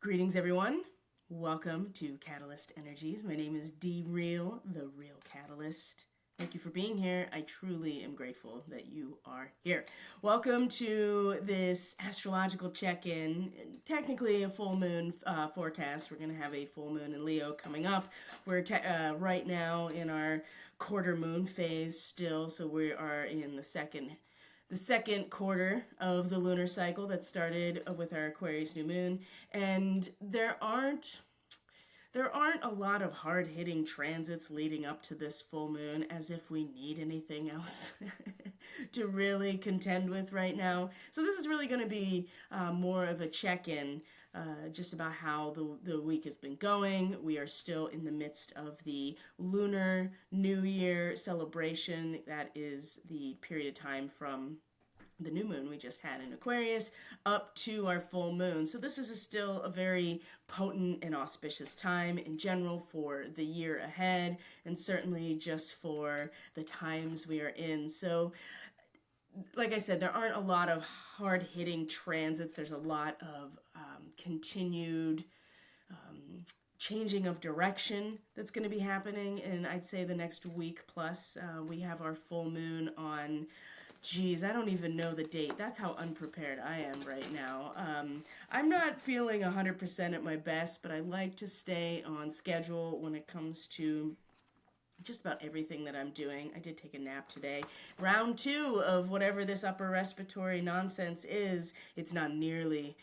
Greetings, everyone. Welcome to Catalyst Energies. My name is D Real, the Real Catalyst. Thank you for being here. I truly am grateful that you are here. Welcome to this astrological check-in. Technically a full moon forecast. We're going to have a full moon in Leo coming up. We're right now in our quarter moon phase still, so we are in the second quarter of the lunar cycle that started with our Aquarius new moon, and there aren't a lot of hard-hitting transits leading up to this full moon, as if we need anything else to really contend with right now. So this is really going to be more of a check-in just about how the week has been going. We are still in the midst of the Lunar New Year celebration. That is the period of time from the new moon we just had in Aquarius up to our full moon. So this is still a very potent and auspicious time in general for the year ahead, and certainly just for the times we are in. So like I said, there aren't a lot of hard-hitting transits. There's a lot of continued changing of direction that's going to be happening. And I'd say the next week plus, we have our full moon on, geez, I don't even know the date. That's how unprepared I am right now. I'm not feeling 100% at my best, but I like to stay on schedule when it comes to just about everything that I'm doing. I did take a nap today. Round 2 of whatever this upper respiratory nonsense is, it's not nearly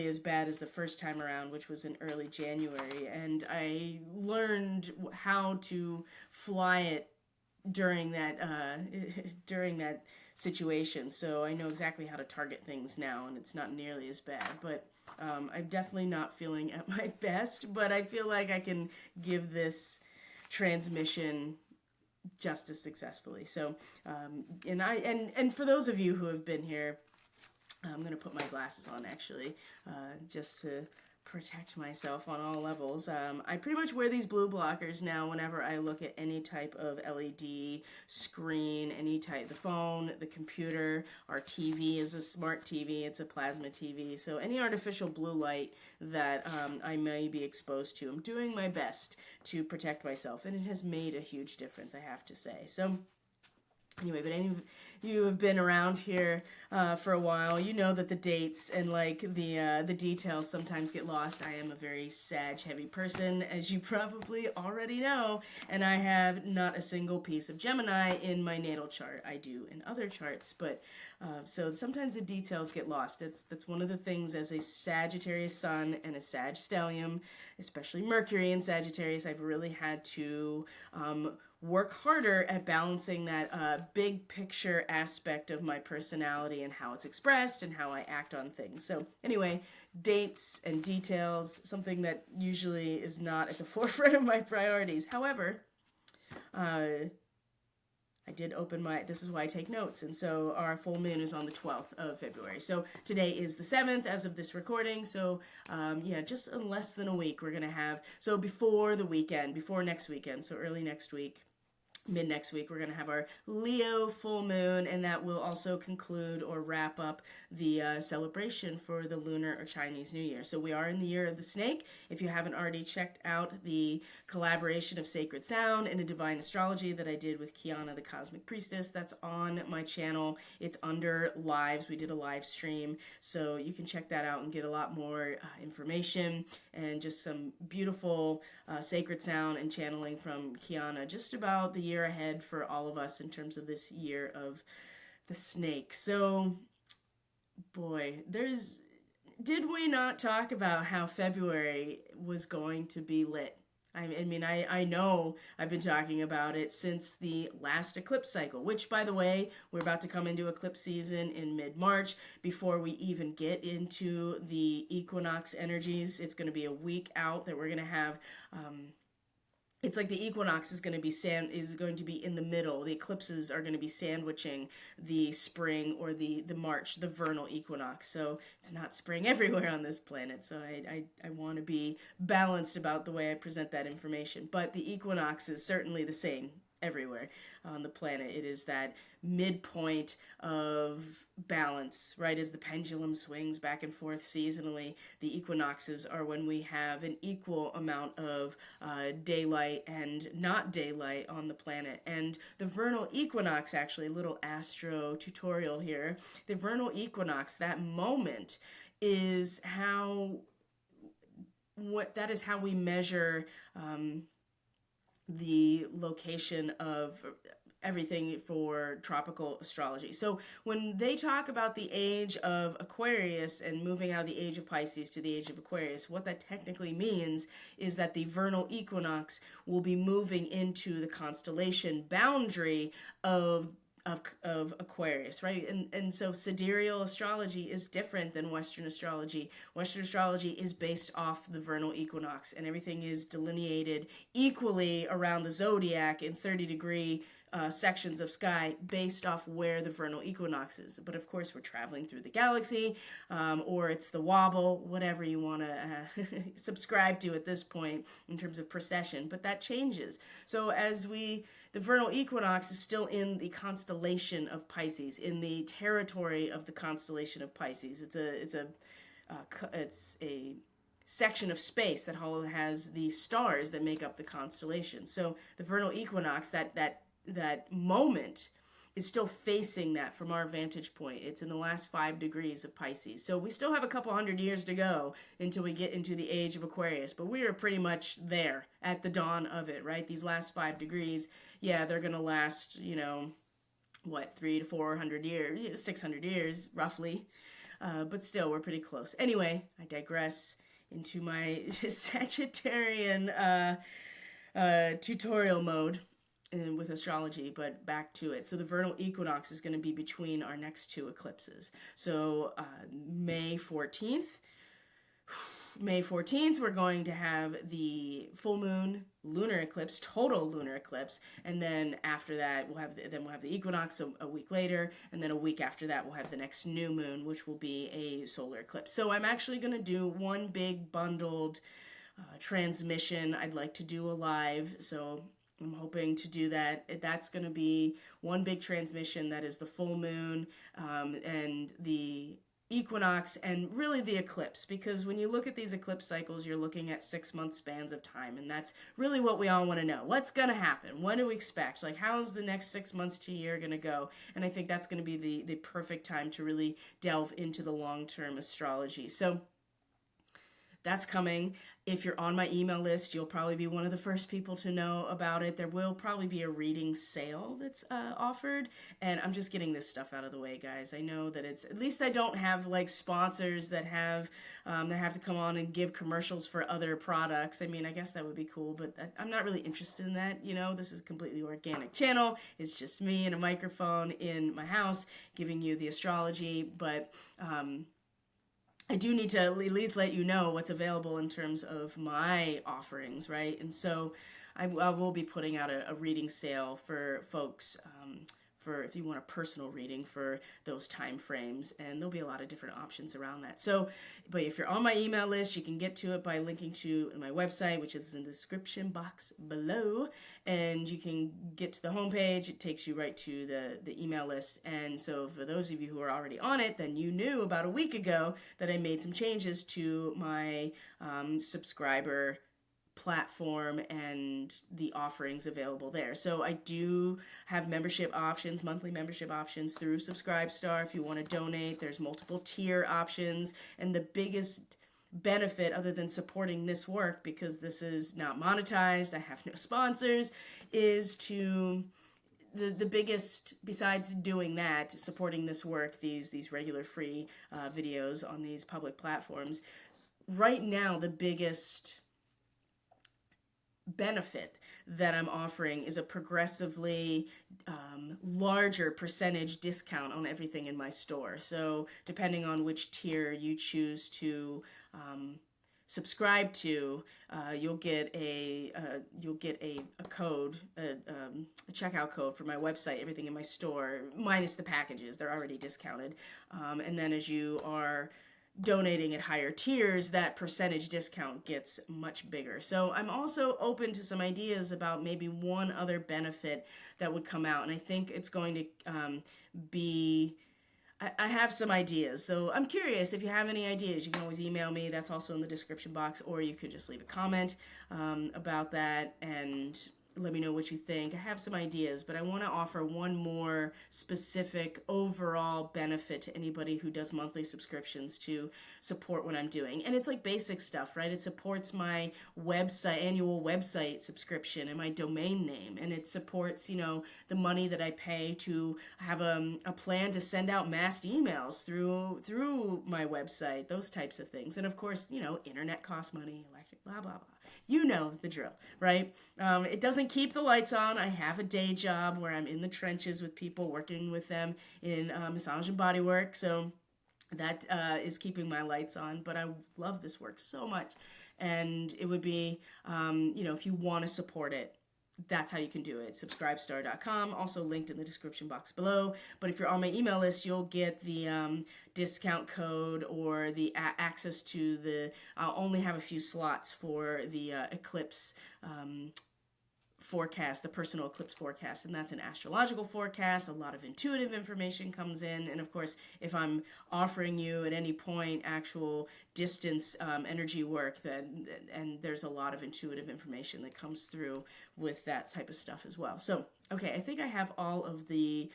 as bad as the first time around, which was in early January. And I learned how to fly it during that situation. So I know exactly how to target things now, and it's not nearly as bad. But I'm definitely not feeling at my best, but I feel like I can give this transmission just as successfully. So, and for those of you who have been here, I'm going to put my glasses on actually, just to protect myself on all levels. I pretty much wear these blue blockers now whenever I look at any type of LED screen, any type, the phone, the computer. Our TV is a smart TV, it's a plasma TV, so any artificial blue light that I may be exposed to, I'm doing my best to protect myself, and it has made a huge difference, I have to say. So anyway, but any of you have been around here for a while, you know that the dates and like the details sometimes get lost. I am a very Sag-heavy person, as you probably already know, and I have not a single piece of Gemini in my natal chart. I do in other charts, but so sometimes the details get lost. That's one of the things as a Sagittarius Sun and a Sag Stellium, especially Mercury in Sagittarius, I've really had to work harder at balancing that big picture aspect of my personality and how it's expressed and how I act on things. So anyway, dates and details, something that usually is not at the forefront of my priorities. However, I did open this is why I take notes, and so our full moon is on the 12th of February. So today is the 7th as of this recording, so yeah, just in less than a week we're going to have, so before the weekend, before next weekend, so early next week, mid next week, we're going to have our Leo full moon, and that will also conclude or wrap up the celebration for the Lunar or Chinese New Year. So we are in the year of the snake. If you haven't already checked out the collaboration of Sacred Sound and a Divine Astrology that I did with Kiana the Cosmic Priestess, that's on my channel. It's under lives. We did a live stream, so you can check that out and get a lot more information and just some beautiful Sacred Sound and channeling from Kiana just about the year ahead for all of us in terms of this year of the snake. So, boy, did we not talk about how February was going to be lit? I mean, I know I've been talking about it since the last eclipse cycle, which, by the way, we're about to come into eclipse season in mid-March. Before we even get into the equinox energies, it's going to be a week out that we're going to have it's like the equinox is going to be in the middle. The eclipses are going to be sandwiching the spring or the March, the vernal equinox. So it's not spring everywhere on this planet. So I want to be balanced about the way I present that information. But the equinox is certainly the same everywhere on the planet. It is that midpoint of balance, right? As the pendulum swings back and forth seasonally, the equinoxes are when we have an equal amount of daylight and not daylight on the planet. And the vernal equinox, actually, a little astro tutorial here, the vernal equinox, that moment is how that is how we measure the location of everything for tropical astrology. So when they talk about the age of Aquarius and moving out of the age of Pisces to the age of Aquarius, what that technically means is that the vernal equinox will be moving into the constellation boundary of Aquarius, right? And so sidereal astrology is different than Western astrology. Western astrology is based off the vernal equinox, and everything is delineated equally around the zodiac in 30-degree sections of sky based off where the vernal equinox is. But of course, we're traveling through the galaxy, or it's the wobble, whatever you want to subscribe to at this point in terms of precession. But that changes. So the vernal equinox is still in the constellation of Pisces, in the territory of the constellation of Pisces. It's a section of space that has the stars that make up the constellation. So the vernal equinox, that moment, is still facing that from our vantage point. It's in the last 5 degrees of Pisces. So we still have a couple hundred years to go until we get into the age of Aquarius, but we are pretty much there at the dawn of it, right? These last 5 degrees, yeah, they're going to last, 300 to 400 years, 600 years, roughly. But still, we're pretty close. Anyway, I digress into my Sagittarian tutorial mode with astrology, but back to it. So the vernal equinox is going to be between our next 2 eclipses. So May 14th, we're going to have the full moon lunar eclipse, total lunar eclipse, and then after that we'll have the equinox a week later, and then a week after that we'll have the next new moon, which will be a solar eclipse. So I'm actually going to do one big bundled transmission. I'd like to do a live, so I'm hoping to do that. That's going to be one big transmission. That is the full moon and the equinox and really the eclipse, because when you look at these eclipse cycles, you're looking at 6-month spans of time, and that's really what we all want to know. What's going to happen? What do we expect? Like, how's the next 6 months to a year going to go? And I think that's going to be the perfect time to really delve into the long-term astrology. So that's coming. If you're on my email list, you'll probably be one of the first people to know about it. There will probably be a reading sale that's offered, and I'm just getting this stuff out of the way, guys. I know that at least I don't have like sponsors that have to come on and give commercials for other products. I mean, I guess that would be cool, but I'm not really interested in that. This is a completely organic channel. It's just me and a microphone in my house giving you the astrology, but I do need to at least let you know what's available in terms of my offerings, right? And so I will be putting out a reading sale for folks, for if you want a personal reading for those time frames, and there'll be a lot of different options around that. So, but if you're on my email list, you can get to it by linking to my website, which is in the description box below, and you can get to the homepage. It takes you right to the email list. And so for those of you who are already on it, then you knew about a week ago that I made some changes to my subscriber platform and the offerings available there. So I do have membership options, monthly membership options through Subscribestar. If you want to donate, there's multiple tier options, and the biggest benefit, other than supporting this work, because this is not monetized, I have no sponsors, is to the biggest, besides doing that, supporting this work, these regular free videos on these public platforms, right now the biggest benefit that I'm offering is a progressively larger percentage discount on everything in my store. So depending on which tier you choose to subscribe to, you'll get a code, a checkout code for my website, everything in my store, minus the packages. They're already discounted. And then as you are donating at higher tiers, that percentage discount gets much bigger. So I'm also open to some ideas about maybe one other benefit that would come out. And I think it's going to be I have some ideas. So I'm curious if you have any ideas. You can always email me. That's also in the description box. Or you could just leave a comment about that and let me know what you think. I have some ideas, but I want to offer one more specific overall benefit to anybody who does monthly subscriptions to support what I'm doing. And it's like basic stuff, right? It supports my website, annual website subscription and my domain name. And it supports, the money that I pay to have a plan to send out mass emails through my website, those types of things. And of course, internet costs money, electric, blah, blah, blah. You know the drill, right? It doesn't keep the lights on. I have a day job where I'm in the trenches with people, working with them in massage and body work. So that is keeping my lights on. But I love this work so much. And it would be, if you want to support it, that's how you can do it. Subscribestar.com, also linked in the description box below. But if you're on my email list, you'll get the discount code or the access to the, I'll only have a few slots for the eclipse forecast, the personal eclipse forecast, and that's an astrological forecast. A lot of intuitive information comes in, and of course, if I'm offering you at any point actual distance energy work, then and there's a lot of intuitive information that comes through with that type of stuff as well. So, okay, I think I have all of the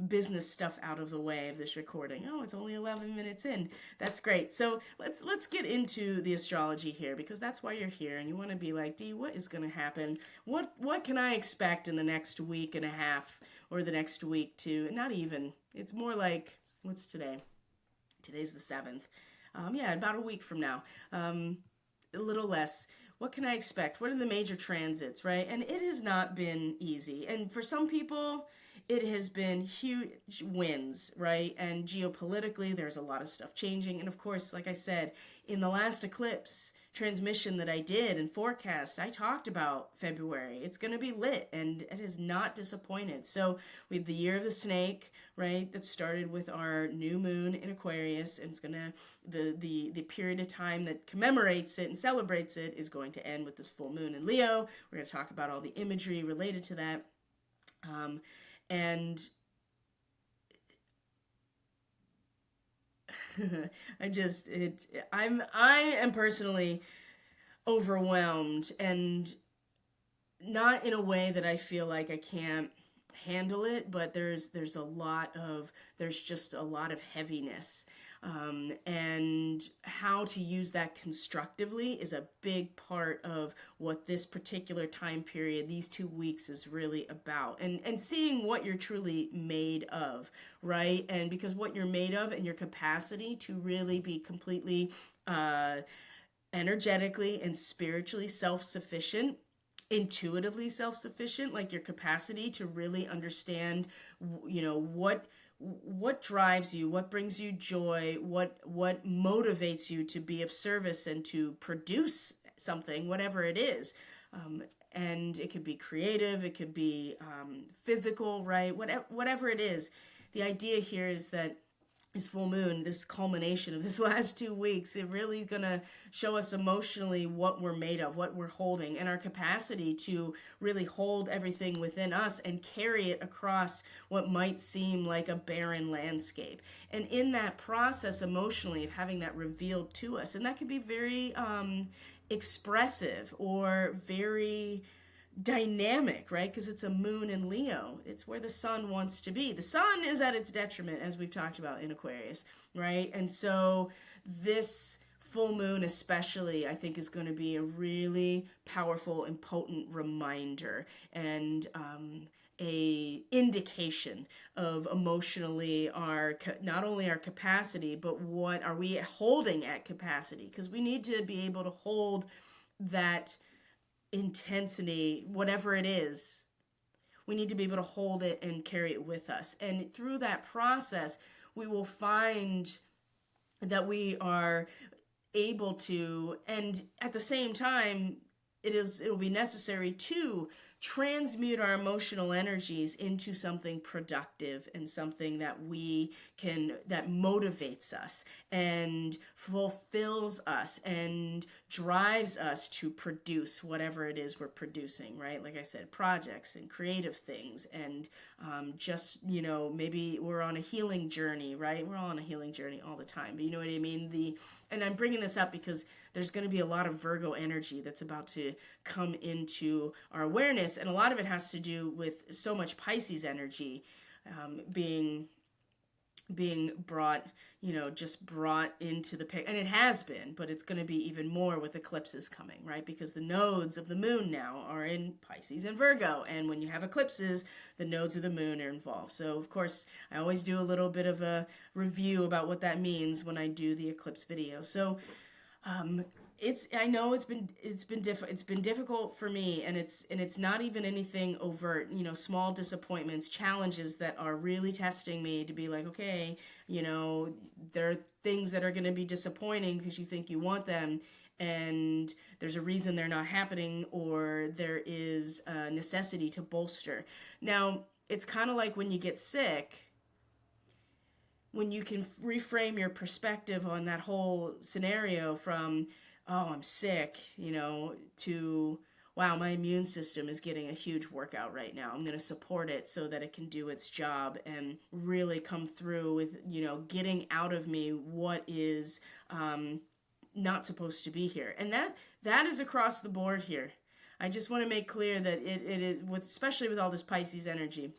business stuff out of the way of this recording. Oh, it's only 11 minutes in. That's great. So let's get into the astrology here, because that's why you're here, and you want to be like, Dee, what is going to happen? What can I expect in the next week and a half, or the next week to, not even, it's more like, what's today? Today's the 7th. About a week from now. A little less. What can I expect? What are the major transits, right? And it has not been easy. And for some people, it has been huge wins, right? And geopolitically, there's a lot of stuff changing. And of course, like I said, in the last eclipse transmission that I did and forecast, I talked about February. It's going to be lit, and it has not disappointed. So we have the year of the snake, right? That started with our new moon in Aquarius, and it's going to, the period of time that commemorates it and celebrates it is going to end with this full moon in Leo. We're going to talk about all the imagery related to that. And I am personally overwhelmed, and not in a way that I feel like I can't handle it, but there's just a lot of heaviness. And how to use that constructively is a big part of what this particular time period, these 2 weeks, is really about. And seeing what you're truly made of, right? And because what you're made of and your capacity to really be completely energetically and spiritually self-sufficient, intuitively self-sufficient, like your capacity to really understand, what drives you, what brings you joy, what motivates you to be of service and to produce something, whatever it is. And it could be creative, it could be physical, right? Whatever it is. The idea here is that this full moon, this culmination of this last 2 weeks, it really gonna show us emotionally what we're made of, what we're holding, and our capacity to really hold everything within us and carry it across what might seem like a barren landscape. And in that process, emotionally, of having that revealed to us, and that can be very expressive or very dynamic, right? Because it's a moon in Leo. It's where the sun wants to be. The sun is at its detriment, as we've talked about in Aquarius, right? And so this full moon especially, I think, is going to be a really powerful and potent reminder and a indication of emotionally not only our capacity, but what are we holding at capacity? Because we need to be able to hold that intensity, whatever it is. We need to be able to hold it and carry it with us. And through that process, we will find that we are able to, and at the same time, it'll be necessary to transmute our emotional energies into something productive and something that that motivates us and fulfills us and drives us to produce whatever it is we're producing, right? Like I said, projects and creative things, and just, maybe we're on a healing journey, right? We're all on a healing journey all the time, but you know what I mean? And I'm bringing this up because there's going to be a lot of Virgo energy that's about to come into our awareness, and a lot of it has to do with so much Pisces energy being brought, just brought into the picture. And it has been, but it's going to be even more with eclipses coming, right? Because the nodes of the moon now are in Pisces and Virgo. And when you have eclipses, the nodes of the moon are involved. So, of course, I always do a little bit of a review about what that means when I do the eclipse video. So, I know it's been difficult for me, and it's not even anything overt, small disappointments, challenges that are really testing me to be like, okay, there are things that are going to be disappointing because you think you want them, and there's a reason they're not happening, or there is a necessity to bolster. Now, it's kind of like when you get sick, when you can reframe your perspective on that whole scenario from, oh, I'm sick, to, wow, my immune system is getting a huge workout right now. I'm going to support it so that it can do its job and really come through with, getting out of me what is not supposed to be here. And that is across the board here. I just want to make clear that it is, especially with all this Pisces energy,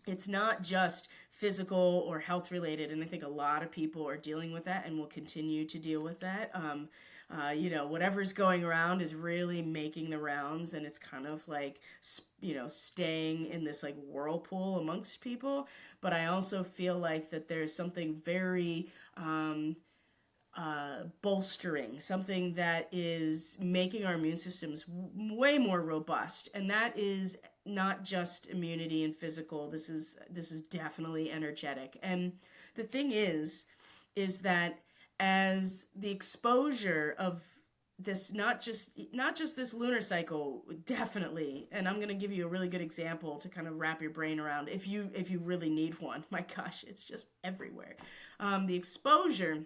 it's not just physical or health related, and I think a lot of people are dealing with that and will continue to deal with that. Whatever's going around is really making the rounds, and it's kind of like, staying in this like whirlpool amongst people. But I also feel like that there's something very bolstering, something that is making our immune systems way more robust, and that is not just immunity and physical. This is definitely energetic. And the thing is that as the exposure of this, not just this lunar cycle, definitely, and I'm going to give you a really good example to kind of wrap your brain around if you really need one. My gosh, it's just everywhere. The exposure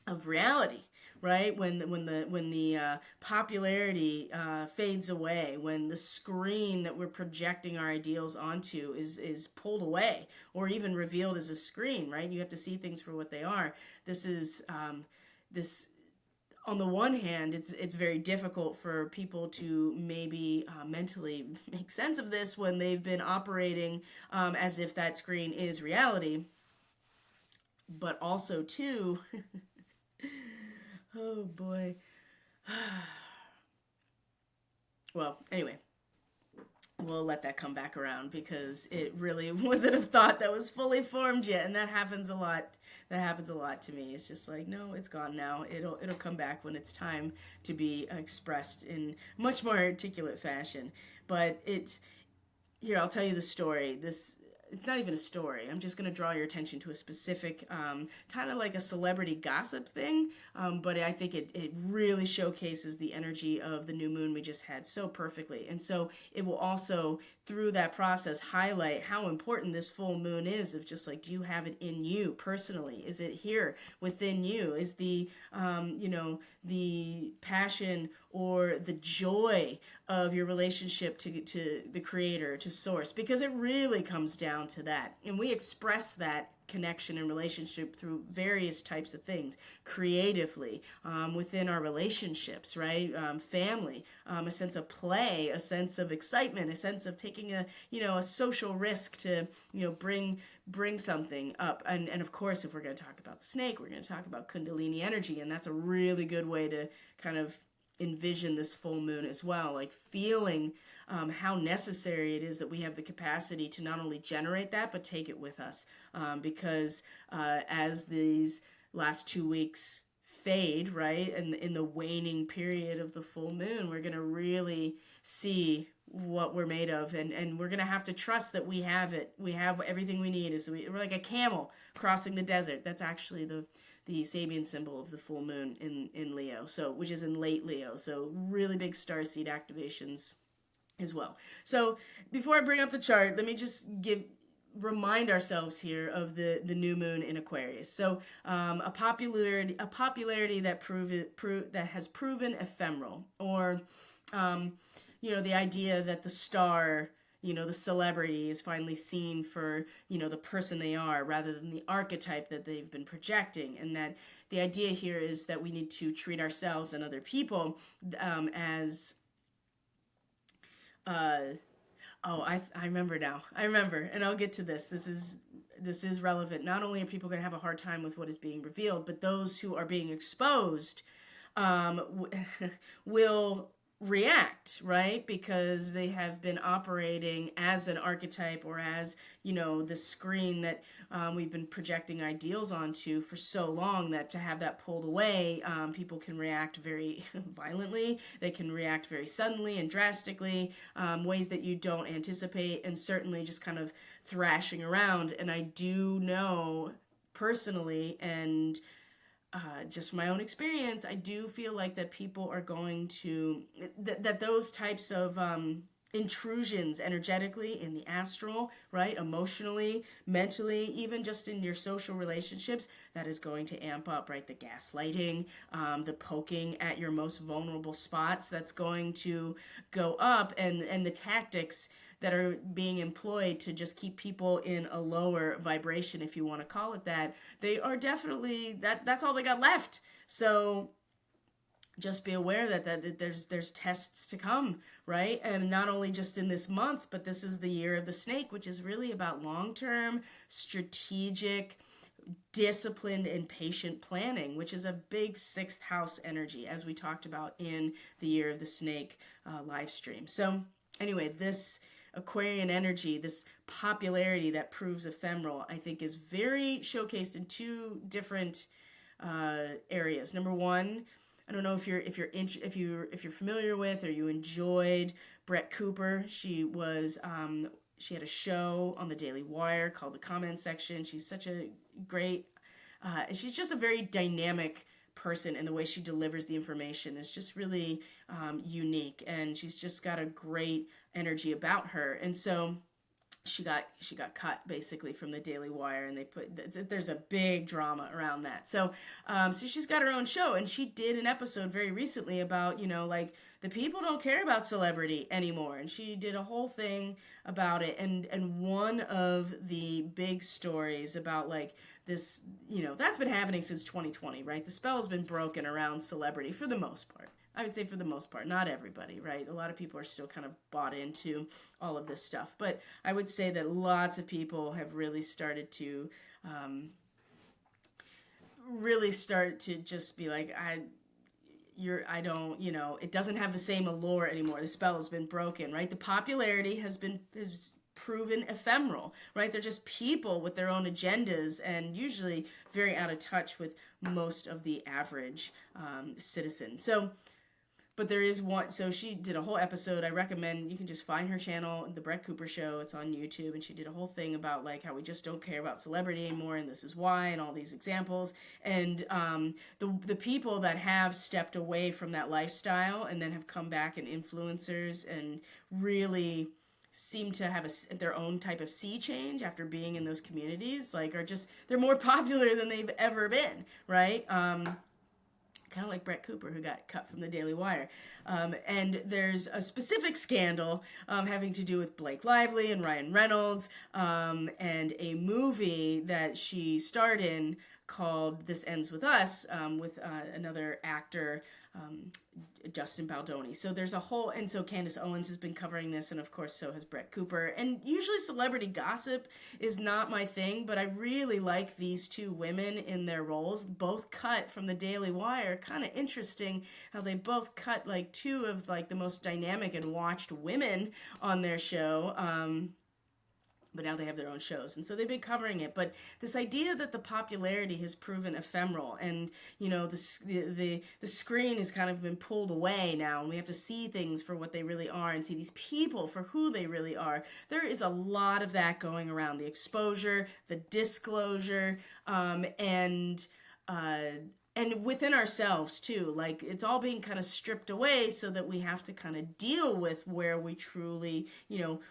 of reality, right? When the popularity fades away, when the screen that we're projecting our ideals onto is pulled away or even revealed as a screen, right? You have to see things for what they are. This is this. On the one hand, it's very difficult for people to maybe mentally make sense of this when they've been operating as if that screen is reality. But also, too, oh boy. Well, anyway, we'll let that come back around because it really wasn't a thought that was fully formed yet, and that happens a lot. That happens a lot to me. It's just like, no, it's gone now. It'll come back when it's time to be expressed in much more articulate fashion. But here, I'll tell you the story. It's not even a story. I'm just going to draw your attention to a specific, kind of like a celebrity gossip thing, but I think it really showcases the energy of the new moon we just had so perfectly. And so it will also, through that process, highlight how important this full moon is, of just like, do you have it in you personally? Is it here within you? Is the passion or the joy of your relationship to the creator, to source? Because it really comes down to that. And we express that connection and relationship through various types of things creatively, within our relationships, right? Family, a sense of play, a sense of excitement, a sense of taking a social risk to bring something up. And of course, if we're going to talk about the snake, we're going to talk about Kundalini energy, and that's a really good way to kind of envision this full moon as well, like feeling how necessary it is that we have the capacity to not only generate that, but take it with us. Because as these last 2 weeks fade, right, and in the waning period of the full moon, we're going to really see what we're made of, and we're going to have to trust that we have it. We have everything we need. We're like a camel crossing the desert. That's actually the Sabian symbol of the full moon in Leo, which is in late Leo. So really big starseed activations as well. So before I bring up the chart, let me just remind ourselves here of the new moon in Aquarius. So a popularity that has proven ephemeral, or um, the idea that the star, the celebrity is finally seen for, the person they are rather than the archetype that they've been projecting. And that the idea here is that we need to treat ourselves and other people as uh, oh, I remember now. I remember, and I'll get to this. This is relevant. Not only are people going to have a hard time with what is being revealed, but those who are being exposed will react, right? Because they have been operating as an archetype, or as, the screen that we've been projecting ideals onto for so long, that to have that pulled away, people can react very violently. They can react very suddenly and drastically, ways that you don't anticipate, and certainly just kind of thrashing around. And I do know personally, and just my own experience, I do feel like that people are going to, that those types of intrusions energetically in the astral, right? Emotionally, mentally, even just in your social relationships, that is going to amp up, right? The gaslighting, the poking at your most vulnerable spots, that's going to go up, and the tactics that are being employed to just keep people in a lower vibration, if you want to call it that, they are definitely, that's all they got left. So just be aware that there's tests to come, right? And not only just in this month, but this is the year of the snake, which is really about long-term strategic, disciplined, and patient planning, which is a big sixth house energy, as we talked about in the year of the snake live stream. So anyway, this Aquarian energy, this popularity that proves ephemeral, I think is very showcased in two different areas. Number one, I don't know if you're familiar with, or you enjoyed Brett Cooper. She had a show on the Daily Wire called The Comment Section. She's such a great, she's just a very dynamic person, and the way she delivers the information is just really unique, and she's just got a great energy about her. And so she got cut basically from the Daily Wire, and there's a big drama around that. So she's got her own show, and she did an episode very recently about, like, the people don't care about celebrity anymore, and she did a whole thing about it. And one of the big stories about, like, this, that's been happening since 2020, right? The spell has been broken around celebrity for the most part. I would say for the most part, not everybody, right? A lot of people are still kind of bought into all of this stuff. But I would say that lots of people have really started to just be like, I don't, it doesn't have the same allure anymore. The spell has been broken, right? The popularity has proven ephemeral, right? They're just people with their own agendas, and usually very out of touch with most of the average citizen. But there is one, so she did a whole episode. I recommend, you can just find her channel, The Brett Cooper Show. It's on YouTube, and she did a whole thing about, like, how we just don't care about celebrity anymore, and this is why, and all these examples. And the people that have stepped away from that lifestyle and then have come back in influencers and really seem to have their own type of sea change after being in those communities, like, they're more popular than they've ever been, right? Kind of like Brett Cooper, who got cut from the Daily Wire. And there's a specific scandal having to do with Blake Lively and Ryan Reynolds, and a movie that she starred in called This Ends With Us, with another actor, Justin Baldoni. So there's a whole, and so Candace Owens has been covering this, and of course so has Brett Cooper. And usually celebrity gossip is not my thing, but I really like these two women in their roles, both cut from the Daily Wire. Kind of interesting how they both cut, like, two of, like, the most dynamic and watched women on their show. But now they have their own shows, and so they've been covering it. But this idea that the popularity has proven ephemeral, and the screen has kind of been pulled away now, and we have to see things for what they really are, and see these people for who they really are. There is a lot of that going around: the exposure, the disclosure, and and within ourselves too, like it's all being kind of stripped away so that we have to kind of deal with where we truly,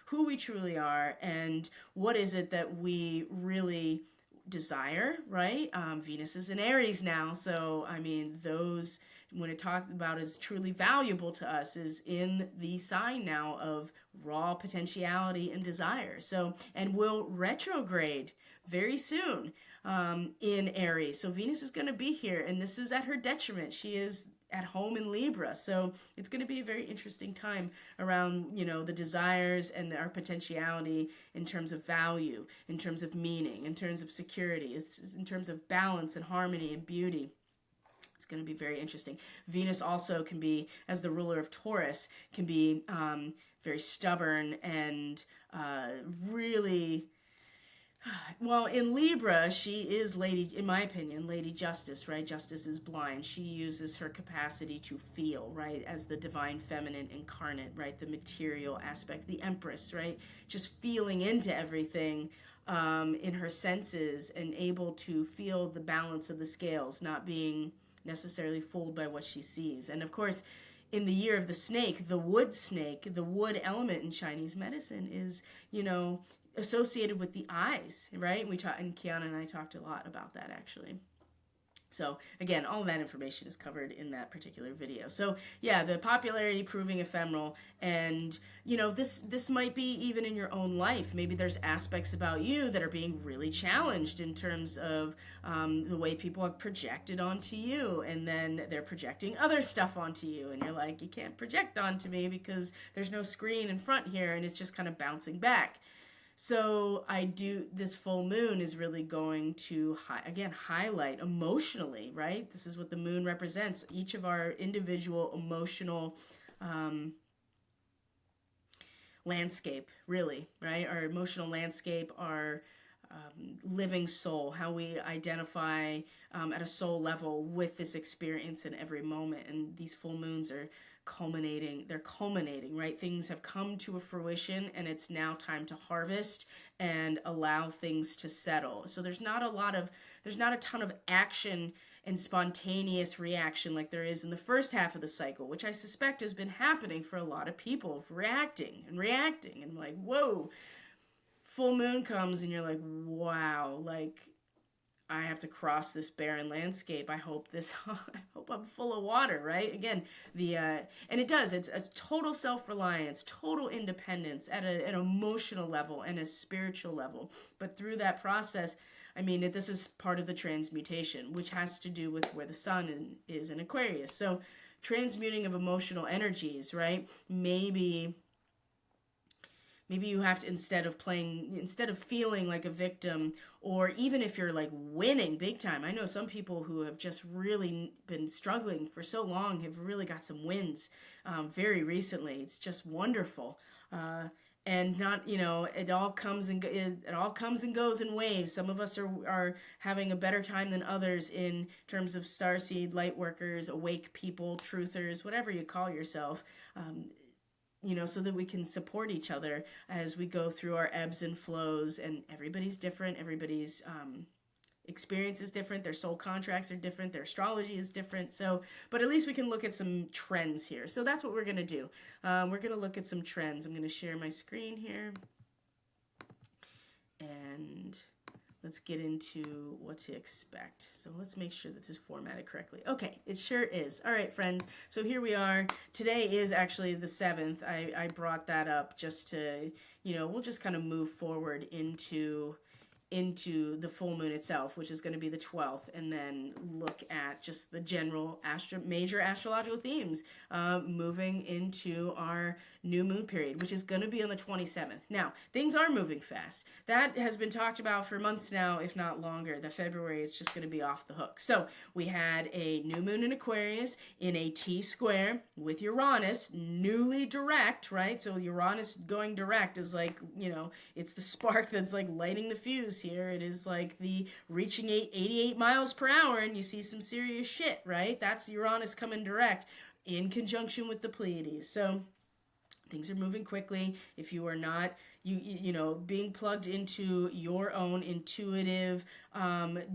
who we truly are and what is it that we really desire, right? Venus is in Aries now, so I mean those, when it talked about is truly valuable to us, is in the sign now of raw potentiality and desire. So, and will retrograde very soon in Aries. So Venus is going to be here, and this is at her detriment. She is at home in Libra. So it's going to be a very interesting time around, the desires and our potentiality in terms of value, in terms of meaning, in terms of security, it's in terms of balance and harmony and beauty. It's going to be very interesting. Venus also can be, as the ruler of Taurus, can be very stubborn and really, well, in Libra, she is Lady, in my opinion, Lady Justice, right? Justice is blind. She uses her capacity to feel, right? As the divine feminine incarnate, right? The material aspect, the Empress, right? Just feeling into everything in her senses and able to feel the balance of the scales, not being necessarily fooled by what she sees. And of course, in the year of the snake, the wood snake, the wood element in Chinese medicine is, associated with the eyes, right? And Kiana and I talked a lot about that actually. So again, all of that information is covered in that particular video. So yeah, the popularity proving ephemeral, and this might be even in your own life. Maybe there's aspects about you that are being really challenged in terms of the way people have projected onto you, and then they're projecting other stuff onto you, and you're like, you can't project onto me because there's no screen in front here, and it's just kind of bouncing back. So this full moon is really going to, again, highlight emotionally, right? This is what the moon represents. Each of our individual emotional landscape, really, right? Our emotional landscape, our living soul, how we identify at a soul level with this experience in every moment. And these full moons are culminating, right? Things have come to a fruition, and it's now time to harvest and allow things to settle. So there's not a ton of action and spontaneous reaction like there is in the first half of the cycle, which I suspect has been happening for a lot of people, of reacting and like, whoa. Full moon comes and you're like, wow, like I have to cross this barren landscape. I hope I'm full of water, right? Again, and it does. It's a total self-reliance, total independence at an emotional level and a spiritual level. But through that process, I mean, this is part of the transmutation, which has to do with where the sun is in Aquarius. So transmuting of emotional energies, right? Maybe you have to, instead of feeling like a victim, or even if you're like winning big time. I know some people who have just really been struggling for so long have really got some wins very recently. It's just wonderful. And not, it all comes and goes in waves. Some of us are having a better time than others in terms of starseed, light workers, awake people, truthers, whatever you call yourself. So that we can support each other as we go through our ebbs and flows. And everybody's different. Everybody's experience is different. Their soul contracts are different. Their astrology is different. So, but at least we can look at some trends here. So that's what we're going to do. We're going to look at some trends. I'm going to share my screen here. And let's get into what to expect. So let's make sure this is formatted correctly. Okay, it sure is. All right, friends. So here we are. Today is actually the 7th. I brought that up just to, we'll just kind of move forward into the full moon itself, which is going to be the 12th, and then look at just the general major astrological themes moving into our new moon period, which is going to be on the 27th. Now, things are moving fast. That has been talked about for months now, if not longer. The February is just going to be off the hook. So we had a new moon in Aquarius in a T-square with Uranus, newly direct, right? So Uranus going direct is like, it's the spark that's like lighting the fuse here. It is like the reaching 88 miles per hour and you see some serious shit, right? That's Uranus coming direct in conjunction with the Pleiades. So Things are moving quickly. If you are not, being plugged into your own intuitive,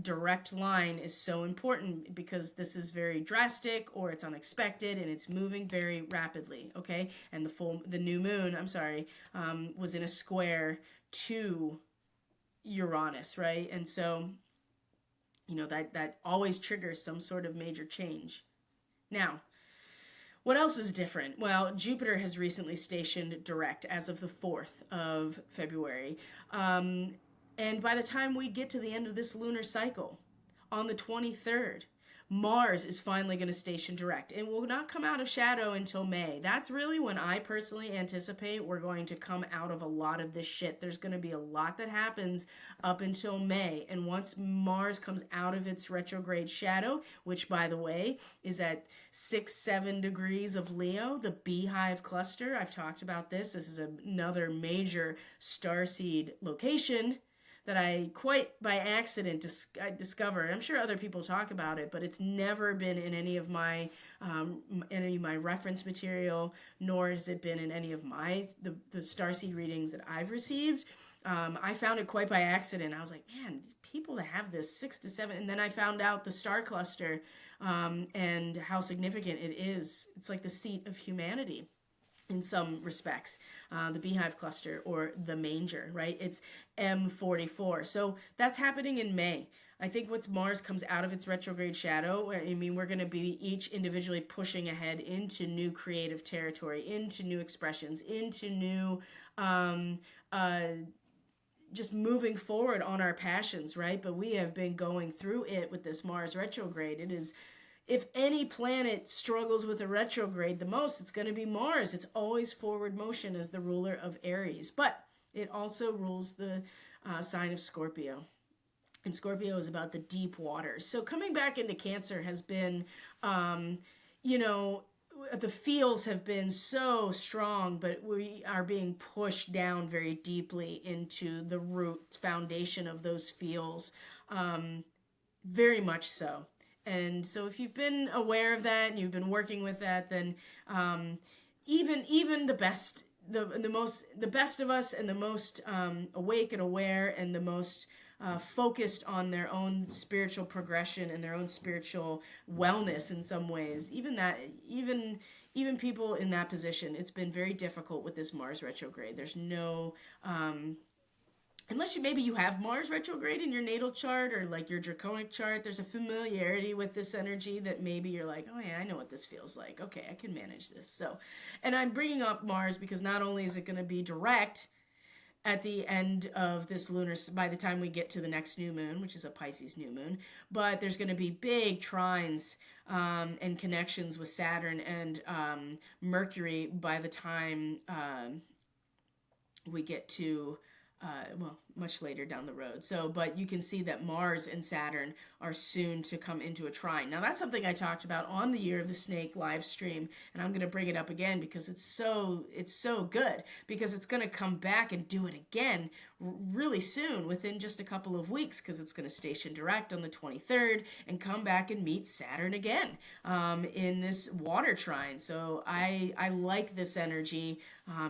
direct line is so important, because this is very drastic, or it's unexpected, and it's moving very rapidly. Okay, and the new moon, I'm sorry, was in a square to Uranus, right? And so, that always triggers some sort of major change. Now, what else is different? Well, Jupiter has recently stationed direct as of the 4th of February. And by the time we get to the end of this lunar cycle, on the 23rd, Mars is finally going to station direct and will not come out of shadow until May. That's really when I personally anticipate we're going to come out of a lot of this shit. There's going to be a lot that happens up until May. And once Mars comes out of its retrograde shadow, which, by the way, is at 6-7 degrees of Leo, the beehive cluster, I've talked about this. This is another major starseed location that I quite by accident discovered. I'm sure other people talk about it, but it's never been in any of my reference material, nor has it been in any of the starseed readings that I've received. I found it quite by accident. I was like, man, people that have this 6-7, and then I found out the star cluster, and how significant it is. It's like the seat of humanity in some respects, the beehive cluster, or the manger, right? It's M44. So that's happening in May. I think once Mars comes out of its retrograde shadow, I mean, we're going to be each individually pushing ahead into new creative territory, into new expressions, into new, just moving forward on our passions, right? But we have been going through it with this Mars retrograde. It is, if any planet struggles with a retrograde the most, it's going to be Mars. It's always forward motion as the ruler of Aries, but it also rules the sign of Scorpio. And Scorpio is about the deep waters. So coming back into Cancer has been, the feels have been so strong, but we are being pushed down very deeply into the root foundation of those feels, very much so. And so if you've been aware of that and you've been working with that, then even the best of us, and the most awake and aware, and the most focused on their own spiritual progression and their own spiritual wellness in some ways, even people in that position, it's been very difficult with this Mars retrograde. There's no unless maybe you have Mars retrograde in your natal chart, or like your draconic chart, there's a familiarity with this energy that maybe you're like, oh yeah, I know what this feels like. Okay, I can manage this. So, and I'm bringing up Mars because not only is it going to be direct at the end of this by the time we get to the next new moon, which is a Pisces new moon, but there's going to be big trines and connections with Saturn and Mercury by the time we get to much later down the road. So, but you can see that Mars and Saturn are soon to come into a trine. Now, that's something I talked about on the Year of the Snake live stream, and I'm going to bring it up again because it's so good, because it's going to come back and do it again really soon, within just a couple of weeks, because it's going to station direct on the 23rd and come back and meet Saturn again in this water trine. So I like this energy.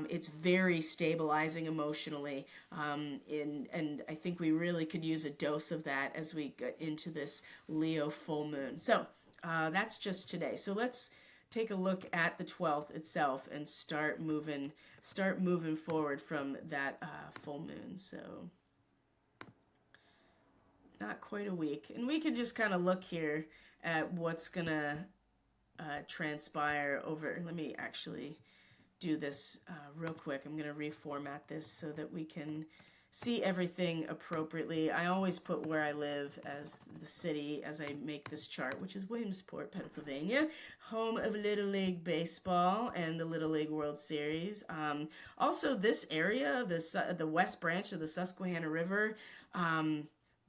It's very stabilizing emotionally, and I think we really could use a dose of that as we get into this Leo full moon. So that's just today. So let's take a look at the 12th itself and start moving forward from that full moon. So not quite a week, and we can just kind of look here at what's gonna transpire over. Let me actually do this real quick. I'm gonna reformat this so that we can see everything appropriately. I always put where I live as the city as I make this chart, which is Williamsport, Pennsylvania, home of Little League Baseball and the Little League World Series. Also, this area, the West Branch of the Susquehanna River,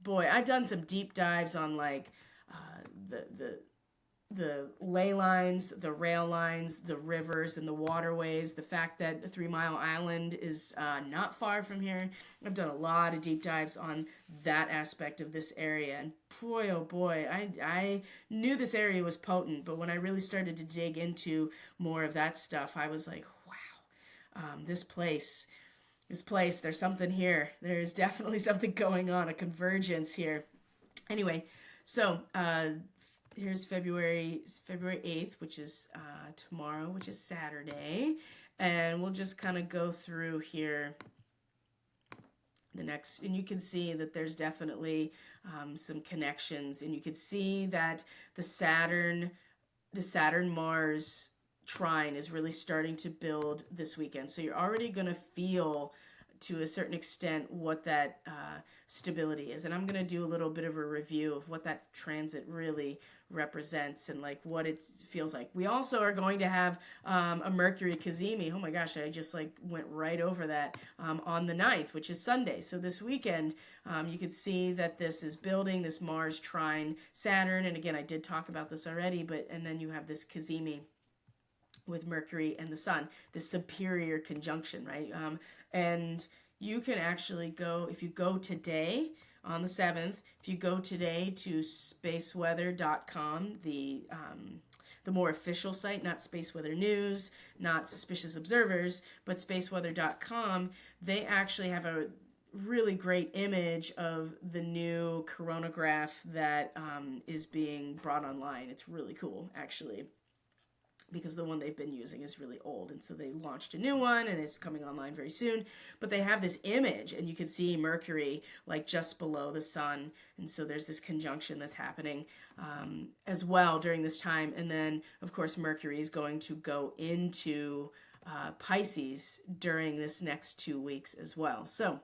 boy, I've done some deep dives on like the ley lines, the rail lines, the rivers, and the waterways. The fact that the 3 Mile Island is not far from here. I've done a lot of deep dives on that aspect of this area. And boy, oh boy, I knew this area was potent, but when I really started to dig into more of that stuff, I was like, wow. this place. This place, there's something here. There's definitely something going on, a convergence here. Anyway, so here's February 8th, which is tomorrow, which is Saturday. And we'll just kind of go through here the next, and you can see that there's definitely some connections, and you can see that the Saturn Mars trine is really starting to build this weekend. So you're already going to feel to a certain extent what that stability is. And I'm going to do a little bit of a review of what that transit really represents and like what it feels like. We also are going to have a Mercury Cazimi. Oh my gosh, I just like went right over that on the 9th, which is Sunday. So this weekend, you can see that this is building, this Mars trine Saturn. And again, I did talk about this already, and then you have this Cazimi with Mercury and the Sun, this superior conjunction, right? And you can actually go, if you go today on the 7th, if you go today to spaceweather.com, the more official site, not Space Weather News, not Suspicious Observers, but spaceweather.com, they actually have a really great image of the new coronagraph that is being brought online. It's really cool, actually, because the one they've been using is really old. And so they launched a new one and it's coming online very soon. But they have this image and you can see Mercury like just below the sun. And so there's this conjunction that's happening as well during this time. And then, of course, Mercury is going to go into Pisces during this next 2 weeks as well. So,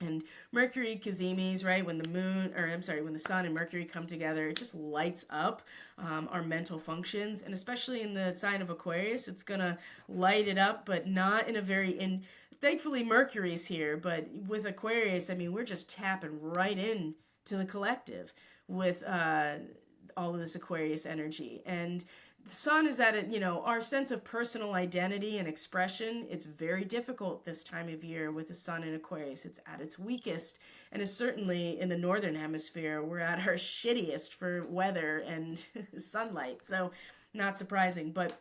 and Mercury Cazimis, right, when the Sun and Mercury come together, it just lights up our mental functions. And especially in the sign of Aquarius, it's going to light it up, but not in a thankfully Mercury's here, but with Aquarius, I mean, we're just tapping right in to the collective with all of this Aquarius energy. And the Sun is at it, our sense of personal identity and expression. It's very difficult this time of year with the Sun in Aquarius. It's at its weakest, and it's certainly in the northern hemisphere. We're at our shittiest for weather and sunlight. So, not surprising. But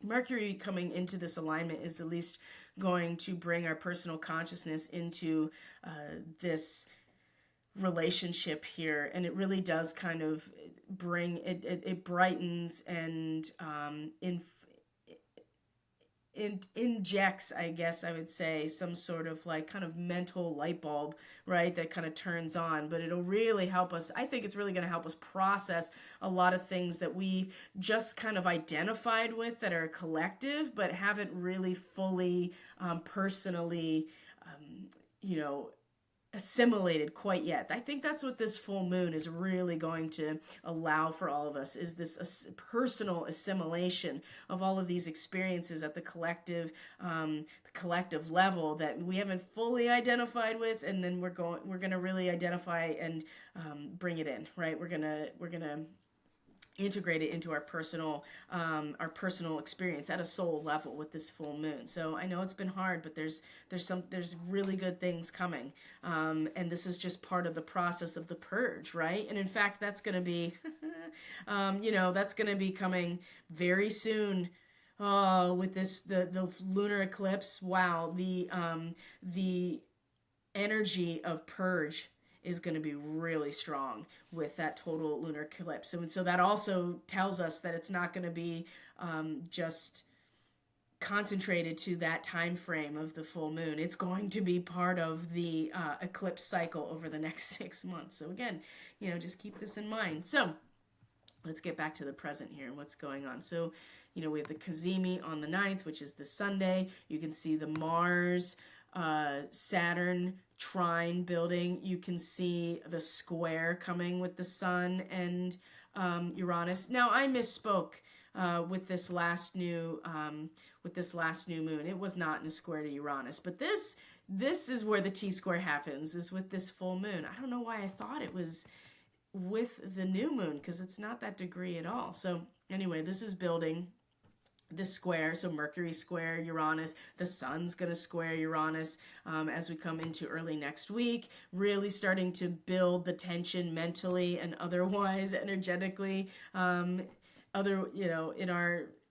Mercury coming into this alignment is at least going to bring our personal consciousness into this relationship here, and it really does kind of bring it brightens and injects, I guess I would say, some sort of like kind of mental light bulb, right, that kind of turns on. But it'll really help us. I think it's really going to help us process a lot of things that we just kind of identified with that are collective but haven't really fully personally assimilated quite yet. I think that's what this full moon is really going to allow for all of us, is this personal assimilation of all of these experiences at the collective level that we haven't fully identified with, and then we're going to really identify and bring it in, right? We're gonna integrate it into our personal experience at a soul level with this full moon. So I know it's been hard, but there's really good things coming, and this is just part of the process of the purge, right? And in fact, that's going to be that's going to be coming very soon. Oh, with the lunar eclipse. Wow, the energy of purge is going to be really strong with that total lunar eclipse. So that also tells us that it's not going to be just concentrated to that time frame of the full moon. It's going to be part of the eclipse cycle over the next 6 months. So again, just keep this in mind. So let's get back to the present here and what's going on. So, we have the Cazimi on the 9th, which is this Sunday. You can see the Mars Saturn trine building. You can see the square coming with the Sun and Uranus. Now I misspoke with this last new moon. It was not in a square to Uranus, but this is where the T-square happens, is with this full moon. I don't know why I thought it was with the new moon, because it's not that degree at all. So anyway, this is building this square. So Mercury square Uranus, the Sun's going to square Uranus as we come into early next week, really starting to build the tension mentally and otherwise energetically. other,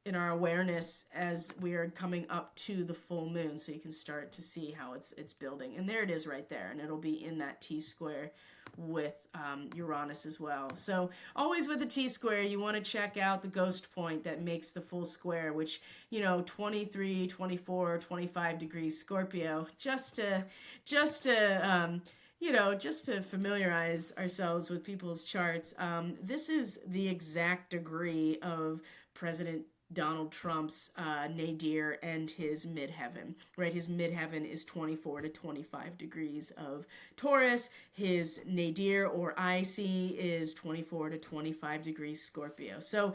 in our awareness as we are coming up to the full moon, so you can start to see how it's building. And there it is right there, and it'll be in that T square with Uranus as well. So always with the T square, you want to check out the ghost point that makes the full square, which, 23, 24, 25 degrees Scorpio, just to familiarize ourselves with people's charts. This is the exact degree of President Donald Trump's nadir and his midheaven, right? His midheaven is 24 to 25 degrees of Taurus. His nadir or IC is 24 to 25 degrees Scorpio. So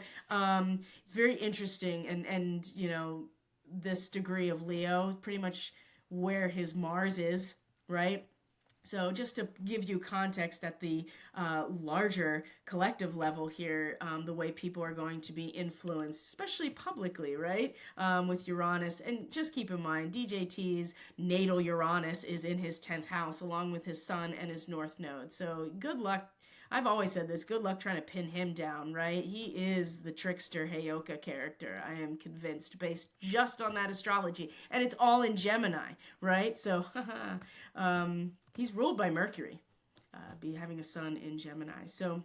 very interesting. And this degree of Leo, pretty much where his Mars is, right? So just to give you context at the larger collective level here, the way people are going to be influenced, especially publicly, right, with Uranus. And just keep in mind, DJT's natal Uranus is in his 10th house, along with his sun and his north node. So good luck. I've always said this, good luck trying to pin him down, right? He is the trickster Heyoka character, I am convinced, based just on that astrology. And it's all in Gemini, right? So, he's ruled by Mercury, be having a sun in Gemini. So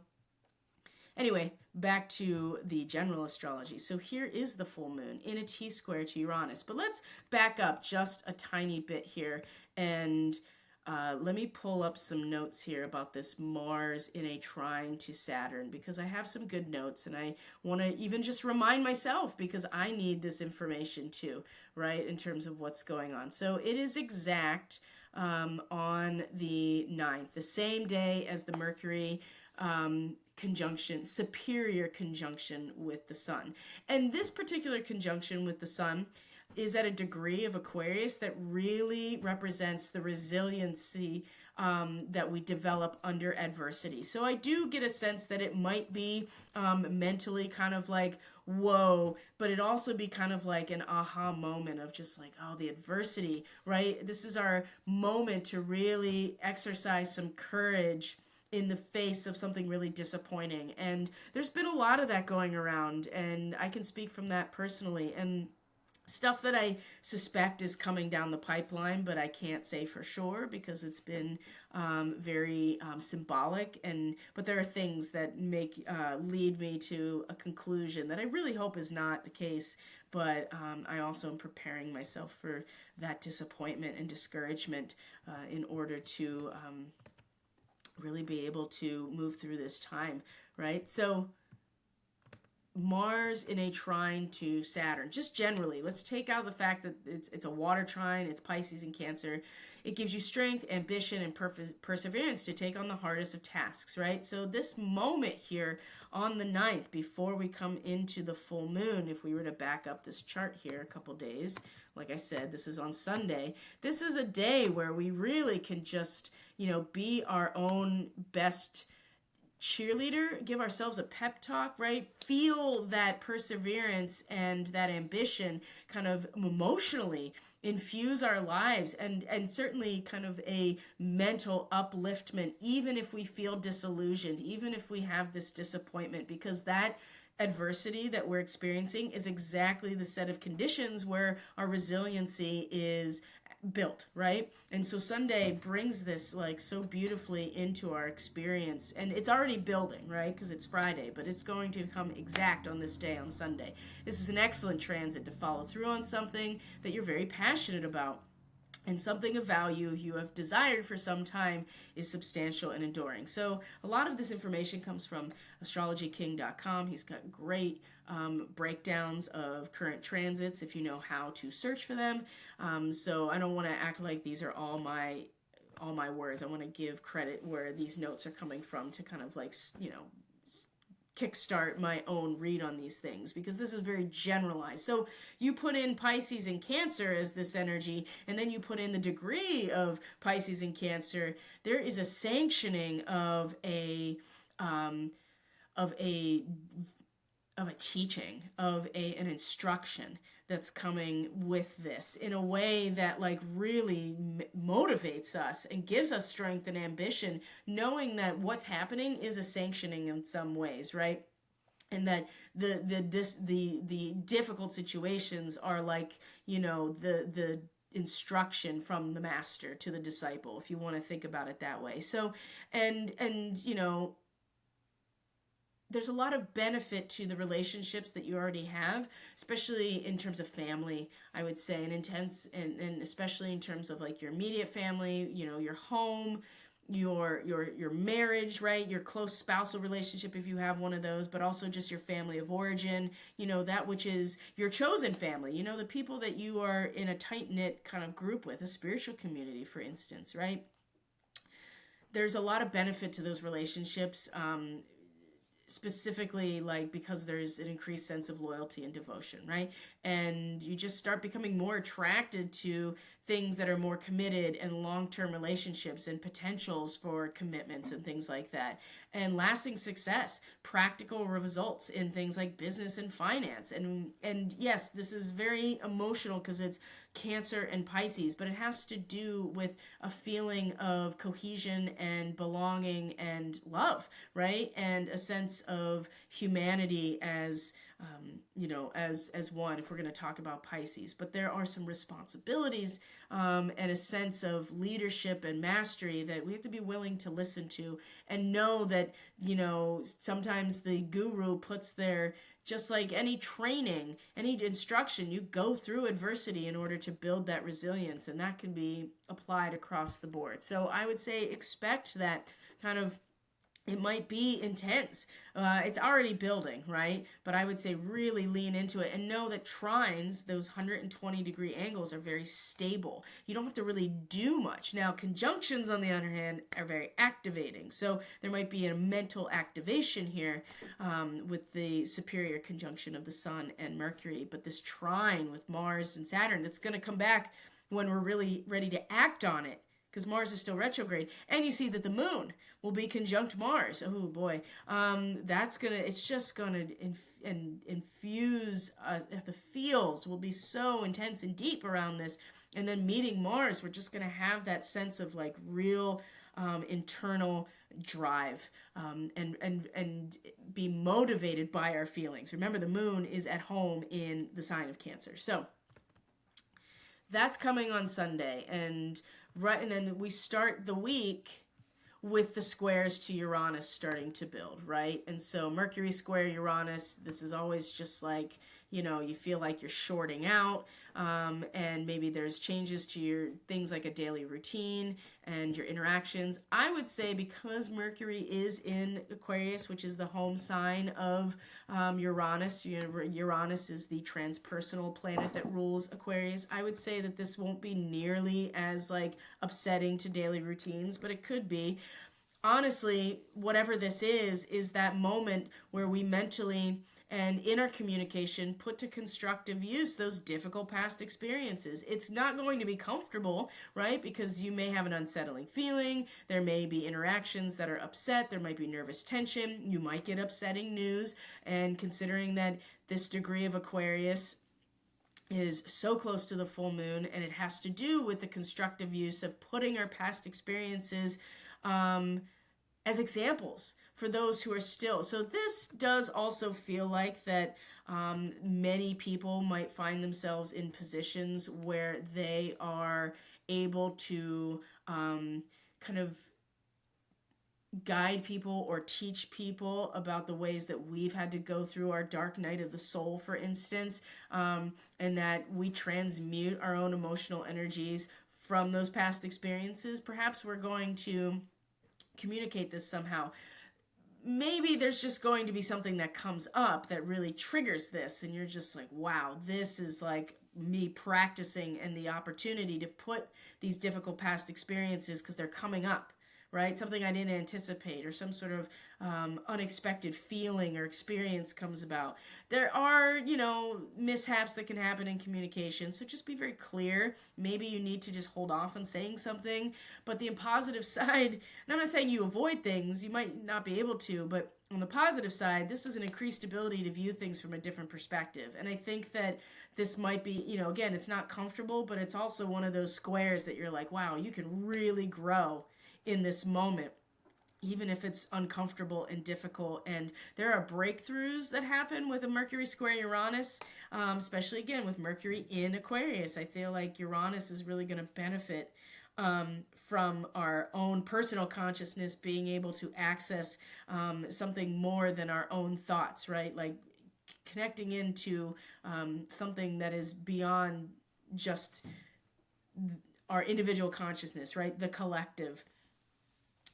anyway, back to the general astrology. So here is the full moon in a T square to Uranus. But let's back up just a tiny bit here and let me pull up some notes here about this Mars in a trine to Saturn, because I have some good notes and I want to even just remind myself, because I need this information too, right, in terms of what's going on. So it is exact on the 9th, the same day as the Mercury conjunction, superior conjunction with the Sun. And this particular conjunction with the Sun is at a degree of Aquarius that really represents the resiliency that we develop under adversity. So I do get a sense that it might be mentally kind of like, whoa, but it also be kind of like an aha moment of just like, oh, the adversity, right? This is our moment to really exercise some courage in the face of something really disappointing. And there's been a lot of that going around, and I can speak from that personally. And stuff that I suspect is coming down the pipeline, but I can't say for sure because it's been very symbolic. But there are things that lead me to a conclusion that I really hope is not the case. But I also am preparing myself for that disappointment and discouragement in order to really be able to move through this time, right? So Mars in a trine to Saturn, just generally, let's take out the fact that it's a water trine, it's Pisces and Cancer. It gives you strength, ambition, and perseverance to take on the hardest of tasks, right? So this moment here on the 9th, before we come into the full moon, if we were to back up this chart here a couple days, like I said, this is on Sunday. This is a day where we really can just, be our own best cheerleader, give ourselves a pep talk, right? Feel that perseverance and that ambition kind of emotionally infuse our lives, and certainly kind of a mental upliftment, even if we feel disillusioned, even if we have this disappointment, because that adversity that we're experiencing is exactly the set of conditions where our resiliency is built, right? And so Sunday brings this like so beautifully into our experience, and it's already building, right? Because it's Friday, but it's going to come exact on this day on Sunday. This is an excellent transit to follow through on something that you're very passionate about. And something of value you have desired for some time is substantial and enduring. So a lot of this information comes from astrologyking.com. He's got great breakdowns of current transits if you know how to search for them. So I don't want to act like these are all my words. I want to give credit where these notes are coming from to kind of like, kickstart my own read on these things, because this is very generalized. So you put in Pisces and Cancer as this energy, and then you put in the degree of Pisces and Cancer. There is a sanctioning of a teaching, of an instruction that's coming with this in a way that like really motivates us and gives us strength and ambition, knowing that what's happening is a sanctioning in some ways, right? and that the difficult situations are like, the instruction from the master to the disciple, if you want to think about it that way. So, and there's a lot of benefit to the relationships that you already have, especially in terms of family, I would say, and intense, and especially in terms of like your immediate family, your home, your marriage, right? Your close spousal relationship, if you have one of those, but also just your family of origin, that which is your chosen family, the people that you are in a tight knit kind of group with, a spiritual community, for instance, right? There's a lot of benefit to those relationships, specifically like because there's an increased sense of loyalty and devotion, right? And you just start becoming more attracted to things that are more committed and long-term relationships and potentials for commitments and things like that, and lasting success, practical results in things like business and finance. And yes, this is very emotional because it's Cancer and Pisces, but it has to do with a feeling of cohesion and belonging and love, right? And a sense of humanity as as one, if we're going to talk about Pisces. But there are some responsibilities, and a sense of leadership and mastery that we have to be willing to listen to, and know that, sometimes the guru puts their, just like any training, any instruction, you go through adversity in order to build that resilience, and that can be applied across the board. So I would say expect that kind of, it might be intense. It's already building, right? But I would say really lean into it and know that trines, those 120-degree angles, are very stable. You don't have to really do much. Now, conjunctions, on the other hand, are very activating. So there might be a mental activation here, with the superior conjunction of the Sun and Mercury. But this trine with Mars and Saturn, that's going to come back when we're really ready to act on it, because Mars is still retrograde. And you see that the moon will be conjunct Mars. Oh boy, it's just gonna infuse, the feels will be so intense and deep around this. And then meeting Mars, we're just gonna have that sense of like real, internal drive, and be motivated by our feelings. Remember, the moon is at home in the sign of Cancer. So that's coming on Sunday, and then we start the week with the squares to Uranus starting to build, right? And so Mercury square Uranus, this is always just like, you feel like you're shorting out, and maybe there's changes to your things like a daily routine and your interactions. I would say, because Mercury is in Aquarius, which is the home sign of, Uranus. Uranus is the transpersonal planet that rules Aquarius. I would say that this won't be nearly as like upsetting to daily routines, but it could be. Honestly, whatever this is that moment where we mentally and in our communication put to constructive use those difficult past experiences. It's not going to be comfortable, right? Because you may have an unsettling feeling. There may be interactions that are upset. There might be nervous tension. You might get upsetting news. And considering that this degree of Aquarius is so close to the full moon, and it has to do with the constructive use of putting our past experiences, as examples for those who are still. So this does also feel like that, many people might find themselves in positions where they are able to, kind of guide people or teach people about the ways that we've had to go through our dark night of the soul, for instance, and that we transmute our own emotional energies from those past experiences. Perhaps we're going to communicate this somehow. Maybe there's just going to be something that comes up that really triggers this, and you're just like, wow, this is like me practicing and the opportunity to put these difficult past experiences, because they're coming up, right? Something I didn't anticipate, or some sort of, unexpected feeling or experience comes about. There are, mishaps that can happen in communication, so just be very clear. Maybe you need to just hold off on saying something. But the positive side, and I'm not saying you avoid things, you might not be able to, but on the positive side, this is an increased ability to view things from a different perspective. And I think that this might be, again, it's not comfortable, but it's also one of those squares that you're like, wow, you can really grow in this moment. even if it's uncomfortable and difficult. And there are breakthroughs that happen with a Mercury square Uranus, especially again with Mercury in Aquarius. I feel like Uranus is really going to benefit from our own personal consciousness being able to access something more than our own thoughts, right? Like connecting into something that is beyond just our individual consciousness, right? The collective.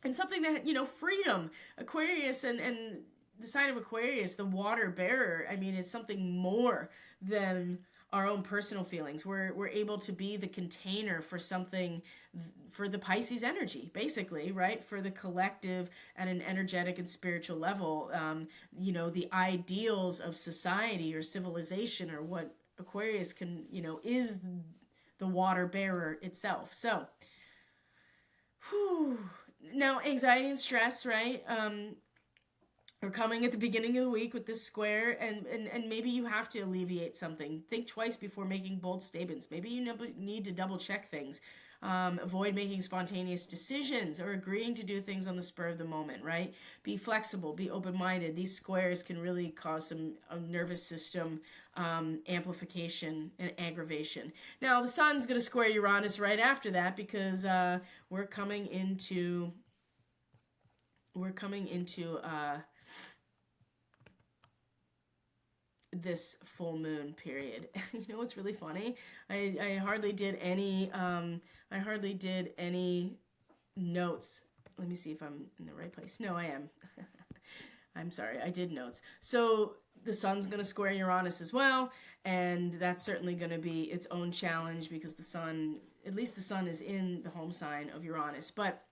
And something that, freedom, Aquarius and the sign of Aquarius, the water bearer, I mean, it's something more than our own personal feelings. We're able to be the container for something, for the Pisces energy, basically, right? For the collective at an energetic and spiritual level. The ideals of society or civilization, or what Aquarius can, is the water bearer itself. So, now anxiety and stress, right? Are coming at the beginning of the week with this square, and maybe you have to alleviate something. Think twice before making bold statements. Maybe you need to double check things. Avoid making spontaneous decisions or agreeing to do things on the spur of the moment, right? Be flexible, be open-minded. These squares can really cause some nervous system amplification and aggravation. Now, the sun's going to square Uranus right after that, because we're coming into this full moon period. You know what's really funny? I hardly did any notes. Let me see if I'm in the right place. No, I am. I'm sorry, I did notes. So the sun's going to square Uranus as well, and that's certainly going to be its own challenge, because the sun is in the home sign of Uranus. But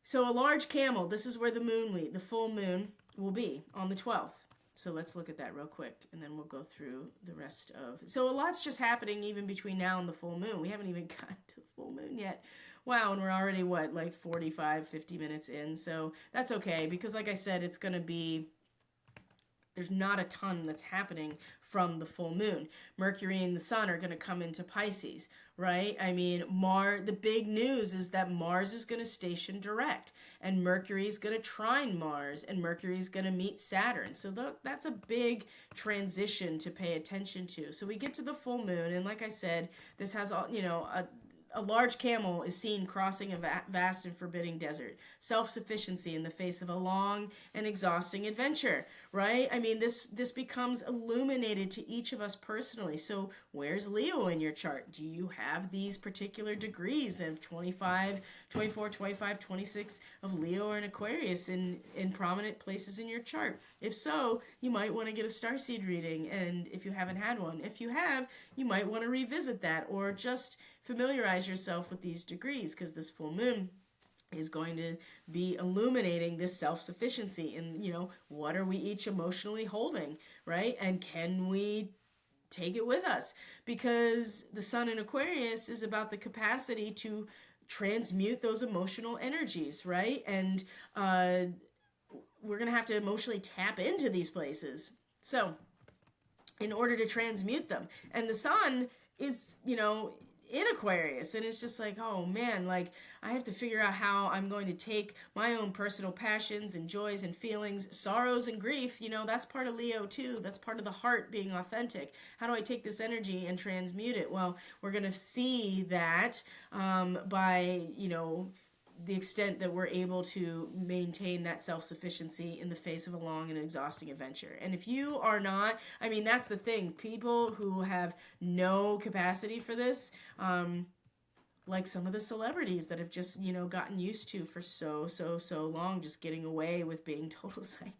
so a large camel, this is where the full moon will be on the 12th. So let's look at that real quick, and then we'll go through the rest of... So a lot's just happening even between now and the full moon. We haven't even gotten to the full moon yet. Wow, and we're already, like 45, 50 minutes in. So that's okay, because like I said, it's going to be... There's not a ton that's happening from the full moon. Mercury and the sun are going to come into Pisces, right? I mean, the big news is that Mars is going to station direct, and Mercury is going to trine Mars, and Mercury is going to meet Saturn. So that's a big transition to pay attention to. So we get to the full moon, and like I said, this has all, a large camel is seen crossing a vast and forbidding desert. Self-sufficiency in the face of a long and exhausting adventure, right? I mean, this becomes illuminated to each of us personally. So where's Leo in your chart? Do you have these particular degrees of 24, 25, 26 of Leo or an Aquarius in prominent places in your chart? If so, you might want to get a starseed reading, and if you haven't had one. If you have, you might want to revisit that, or just familiarize yourself with these degrees, because this full moon is going to be illuminating this self-sufficiency, and what are we each emotionally holding, right? And can we take it with us? Because the sun in Aquarius is about the capacity to transmute those emotional energies, right? And we're going to have to emotionally tap into these places, so in order to transmute them. And the sun is in Aquarius, and it's just like, oh man, like I have to figure out how I'm going to take my own personal passions and joys and feelings, sorrows and grief, that's part of Leo too. That's part of the heart being authentic. How do I take this energy and transmute it? Well, we're going to see that by the extent that we're able to maintain that self-sufficiency in the face of a long and exhausting adventure. And if you are not, I mean, that's the thing. People who have no capacity for this, like some of the celebrities that have just, gotten used to for so long, just getting away with being total psychos.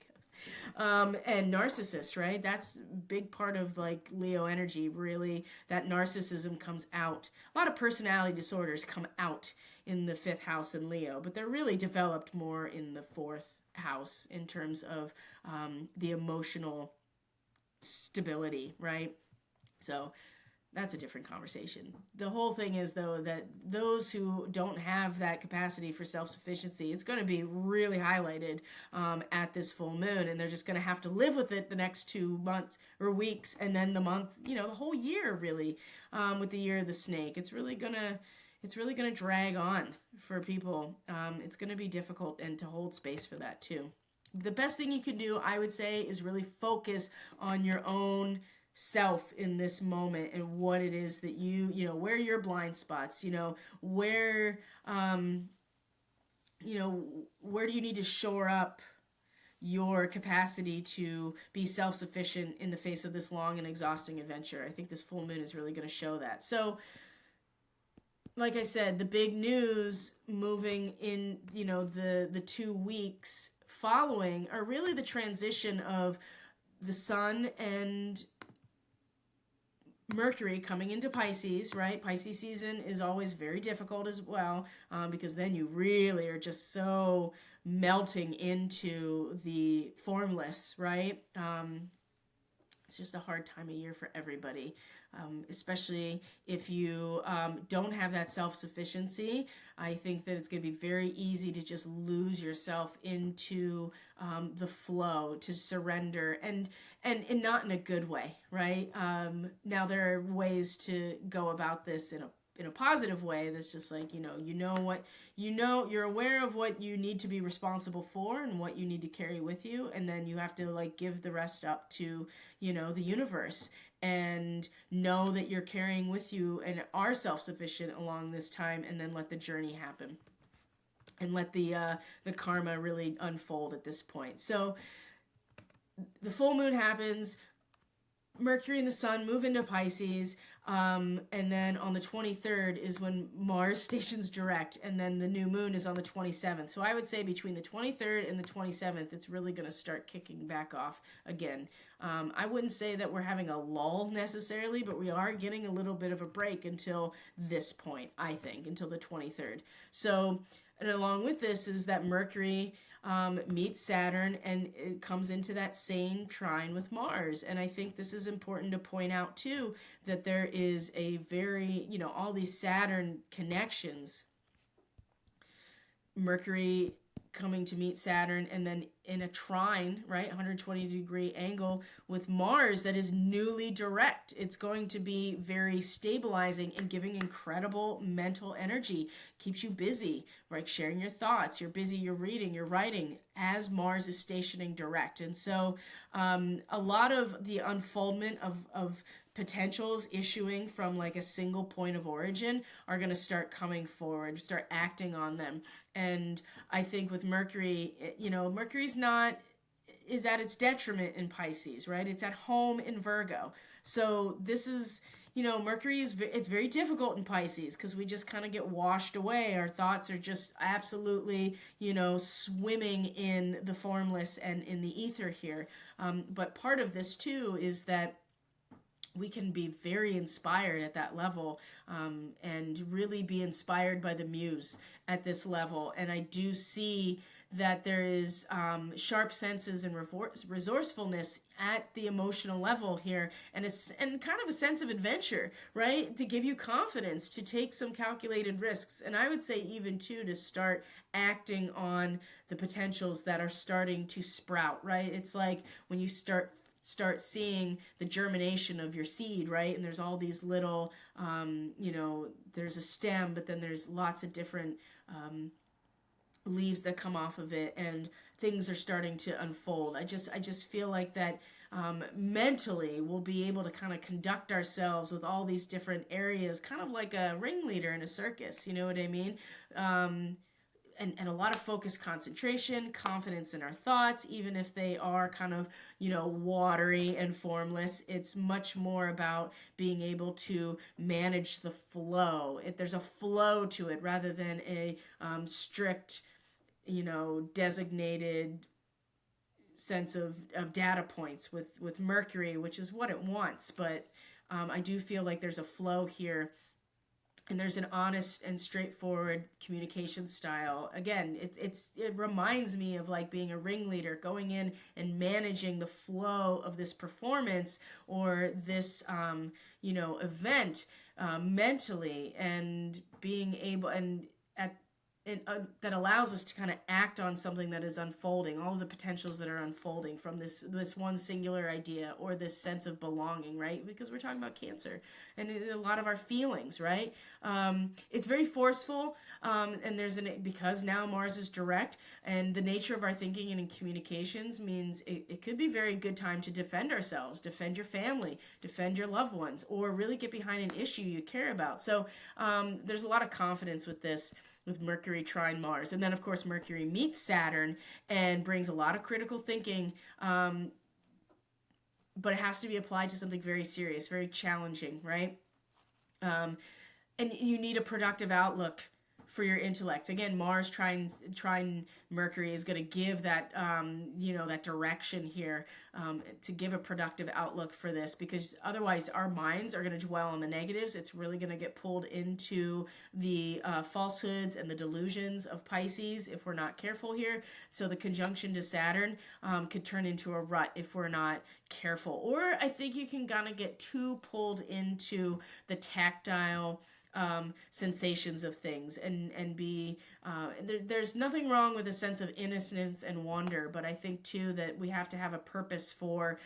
And narcissists, right? That's a big part of like Leo energy, really. That narcissism comes out. A lot of personality disorders come out in the 5th house in Leo, but they're really developed more in the 4th house in terms of the emotional stability, right? So that's a different conversation. The whole thing is, though, that those who don't have that capacity for self-sufficiency, it's going to be really highlighted at this full moon, and they're just going to have to live with it the next 2 months or weeks, and then the month, the whole year, really, with the year of the snake. It's really going to it's really going to drag on for people. It's going to be difficult, and to hold space for that too. The best thing you can do, I would say, is really focus on your own self in this moment and what it is that where your blind spots, where, where do you need to shore up your capacity to be self-sufficient in the face of this long and exhausting adventure. I think this full moon is really going to show that. So, like I said, the big news moving in, the 2 weeks following are really the transition of the sun and Mercury coming into Pisces, right? Pisces season is always very difficult as well, because then you really are just so melting into the formless, right? It's just a hard time of year for everybody, especially if you don't have that self-sufficiency. I think that it's going to be very easy to just lose yourself into the flow, to surrender, and not in a good way, right? Now there are ways to go about this in a positive way that's just like, you're aware of what you need to be responsible for and what you need to carry with you, and then you have to like give the rest up to the universe, and know that you're carrying with you and are self-sufficient along this time, and then let the journey happen and let the karma really unfold at this point. So the full moon happens, Mercury and the sun move into Pisces, and then on the 23rd is when Mars stations direct, and then the new moon is on the 27th. So I would say between the 23rd and the 27th, it's really going to start kicking back off again. I wouldn't say that we're having a lull necessarily, but we are getting a little bit of a break until this point, I think, until the 23rd. So, and along with this is that Mercury meets Saturn, and it comes into that same trine with Mars. And I think this is important to point out too, that there is a very, all these Saturn connections. Mercury coming to meet Saturn, and then in a trine, right, 120-degree angle with Mars that is newly direct. It's going to be very stabilizing and giving incredible mental energy. Keeps you busy, right, sharing your thoughts. You're busy, you're reading, you're writing, as Mars is stationing direct. And so a lot of the unfoldment of potentials issuing from like a single point of origin are going to start coming forward, start acting on them. And I think with Mercury, Mercury's is at its detriment in Pisces, right? It's at home in Virgo. So this is, Mercury it's very difficult in Pisces because we just kind of get washed away. Our thoughts are just absolutely, swimming in the formless and in the ether here. But part of this too is that we can be very inspired at that level, and really be inspired by the muse at this level. And I do see that there is sharp senses and resourcefulness at the emotional level here, and kind of a sense of adventure, right? To give you confidence to take some calculated risks. And I would say even too, to start acting on the potentials that are starting to sprout, right? It's like when you start seeing the germination of your seed, right? And there's all these little, there's a stem, but then there's lots of different leaves that come off of it, and things are starting to unfold. I just feel like that mentally we'll be able to kind of conduct ourselves with all these different areas, kind of like a ringleader in a circus, you know what I mean? And a lot of focus, concentration, confidence in our thoughts, even if they are kind of, watery and formless. It's much more about being able to manage the flow. There's a flow to it rather than a strict, designated sense of data points with Mercury, which is what it wants. But I do feel like there's a flow here. And there's an honest and straightforward communication style. Again, it reminds me of like being a ringleader, going in and managing the flow of this performance or this, event mentally, and being able, and that allows us to kind of act on something that is unfolding, all of the potentials that are unfolding from this one singular idea or this sense of belonging, right? Because we're talking about Cancer and a lot of our feelings, right? It's very forceful, and because now Mars is direct, and the nature of our thinking and in communications means it could be a very good time to defend ourselves, defend your family, defend your loved ones, or really get behind an issue you care about. So there's a lot of confidence with this, with Mercury trine Mars. And then, of course, Mercury meets Saturn and brings a lot of critical thinking, but it has to be applied to something very serious, very challenging, right? And you need a productive outlook for your intellect. Again, Mars trine Mercury is going to give that that direction here, to give a productive outlook for this, because otherwise our minds are going to dwell on the negatives. It's really going to get pulled into the falsehoods and the delusions of Pisces if we're not careful here. So the conjunction to Saturn could turn into a rut if we're not careful. Or I think you can kind of get too pulled into the tactile sensations of things, and be there's nothing wrong with a sense of innocence and wonder, but I think too that we have to have a purpose for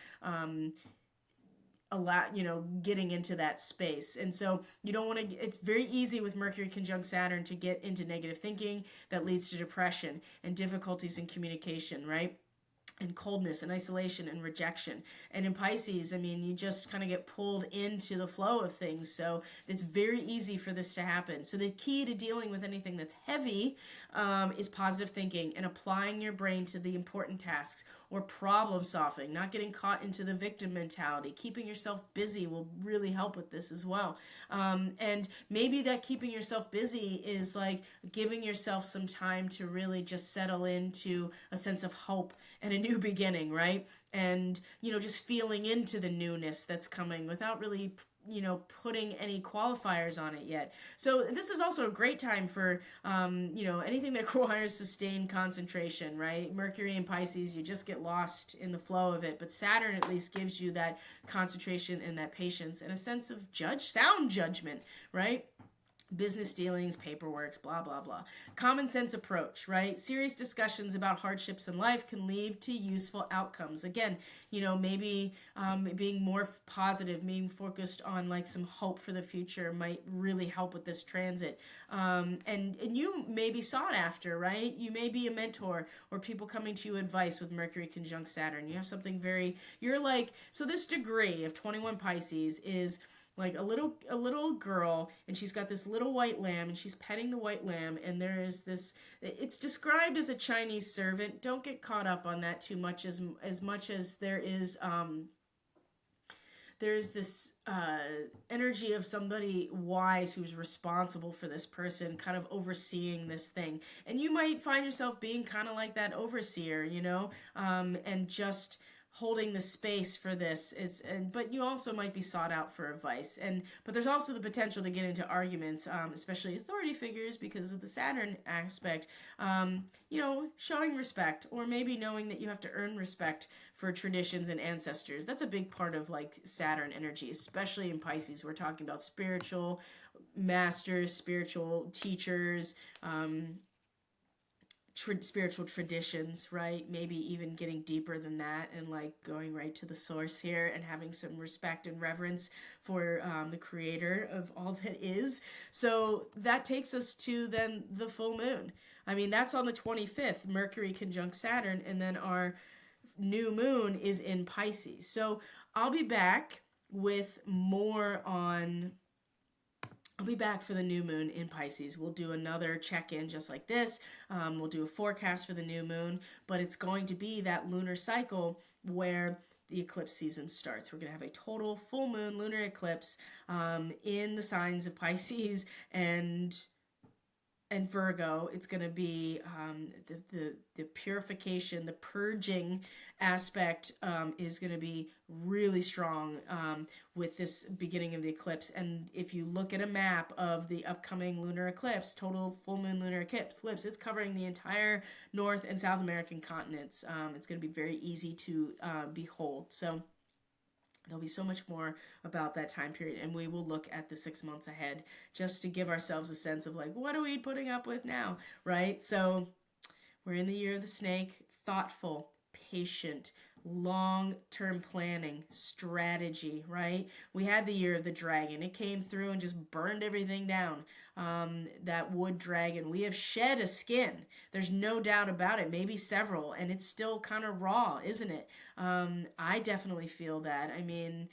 getting into that space. And so you don't want to, it's very easy with Mercury conjunct Saturn to get into negative thinking that leads to depression and difficulties in communication, right? And coldness and isolation and rejection. And in Pisces, I mean, you just kind of get pulled into the flow of things. So it's very easy for this to happen. So the key to dealing with anything that's heavy is positive thinking and applying your brain to the important tasks, or problem solving, not getting caught into the victim mentality. Keeping yourself busy will really help with this as well. And maybe that keeping yourself busy is like giving yourself some time to really just settle into a sense of hope and a new beginning, right? And, just feeling into the newness that's coming without really, putting any qualifiers on it yet. So this is also a great time for, anything that requires sustained concentration, right? Mercury and Pisces, you just get lost in the flow of it. But Saturn at least gives you that concentration and that patience and a sense of sound judgment, right? Business dealings, paperwork, blah, blah, blah. Common sense approach, right? Serious discussions about hardships in life can lead to useful outcomes. Again, maybe being more positive, being focused on like some hope for the future might really help with this transit. And you may be sought after, right? You may be a mentor or people coming to you advice with Mercury conjunct Saturn. You have something so this degree of 21 Pisces is like a little girl, and she's got this little white lamb, and she's petting the white lamb, and there is this, it's described as a Chinese servant. Don't get caught up on that too much, as much as there's this energy of somebody wise who's responsible for this person kind of overseeing this thing. And you might find yourself being kind of like that overseer, and just holding the space for this but you also might be sought out for advice, but there's also the potential to get into arguments, especially authority figures, because of the Saturn aspect. Showing respect, or maybe knowing that you have to earn respect for traditions and ancestors. That's a big part of like Saturn energy, especially in Pisces. We're talking about spiritual masters, spiritual teachers, spiritual traditions, right? Maybe even getting deeper than that and like going right to the source here and having some respect and reverence for the creator of all that is. So that takes us to then the full moon. I mean, that's on the 25th, Mercury conjunct Saturn, and then our new moon is in Pisces. So I'll be back with more on I'll be back for the new moon in Pisces. We'll do another check-in just like this. We'll do a forecast for the new moon, but it's going to be that lunar cycle where the eclipse season starts. We're going to have a total full moon lunar eclipse in the signs of Pisces and Virgo. It's going to be the purification, the purging aspect is going to be really strong with this beginning of the eclipse. And if you look at a map of the upcoming lunar eclipse, total full moon lunar eclipse, it's covering the entire North and South American continents. It's going to be very easy to behold. So There'll be so much more about that time period, and we will look at the 6 months ahead just to give ourselves a sense of like, what are we putting up with now, right? So we're in the year of the snake, thoughtful, patient, long-term planning, strategy, right? We had the year of the dragon. It came through and just burned everything down. That wood dragon. We have shed a skin. There's no doubt about it. Maybe several, and it's still kind of raw, isn't it? I definitely feel that. I mean,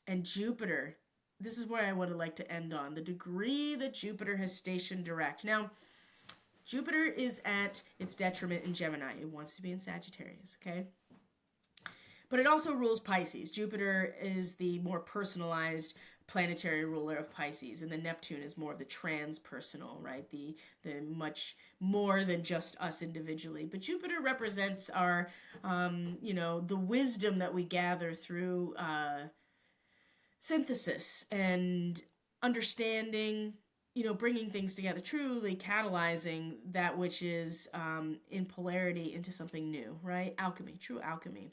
and Jupiter. This is where I would like to end on the degree that Jupiter has stationed direct. Now, Jupiter is at its detriment in Gemini. It wants to be in Sagittarius, okay? But it also rules Pisces. Jupiter is the more personalized planetary ruler of Pisces, and the Neptune is more of the transpersonal, right? The much more than just us individually. But Jupiter represents our, the wisdom that we gather through synthesis and understanding, bringing things together, truly catalyzing that which is in polarity into something new, right? Alchemy, true alchemy.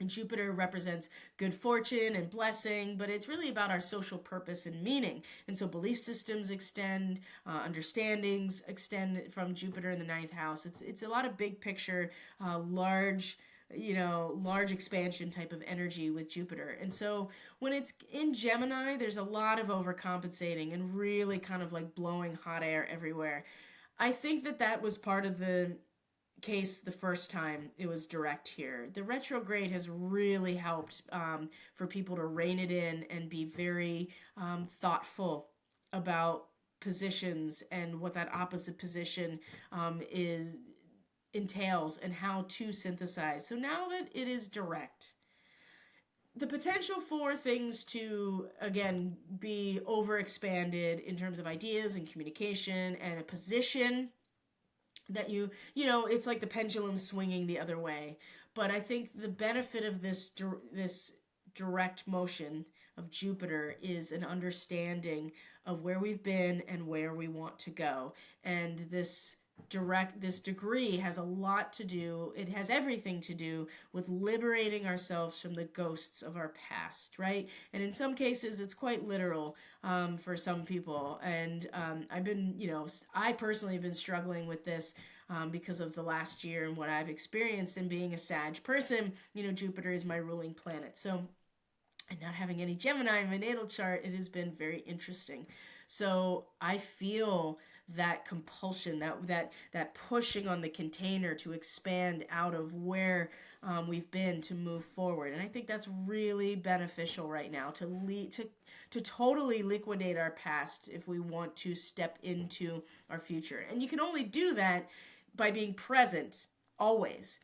And Jupiter represents good fortune and blessing, but it's really about our social purpose and meaning. And so belief systems extend, understandings extend from Jupiter in the ninth house. It's a lot of big picture, large expansion type of energy with Jupiter. And so when it's in Gemini, there's a lot of overcompensating and really kind of like blowing hot air everywhere. I think that was part of the case the first time it was direct here. The retrograde has really helped for people to rein it in and be very thoughtful about positions and what that opposite position is entails and how to synthesize. So now that it is direct, the potential for things to, again, be overexpanded in terms of ideas and communication and a position that it's like the pendulum swinging the other way. But I think the benefit of this direct motion of Jupiter is an understanding of where we've been and where we want to go. And this degree has a lot to do, it has everything to do with liberating ourselves from the ghosts of our past, right? And in some cases it's quite literal for some people, and I personally have been struggling with this because of the last year and what I've experienced. And being a Sag person, Jupiter is my ruling planet, so, and not having any Gemini in my natal chart, it has been very interesting. So I feel that compulsion, that pushing on the container to expand out of where we've been to move forward. And I think that's really beneficial right now to totally liquidate our past if we want to step into our future. And you can only do that by being present always.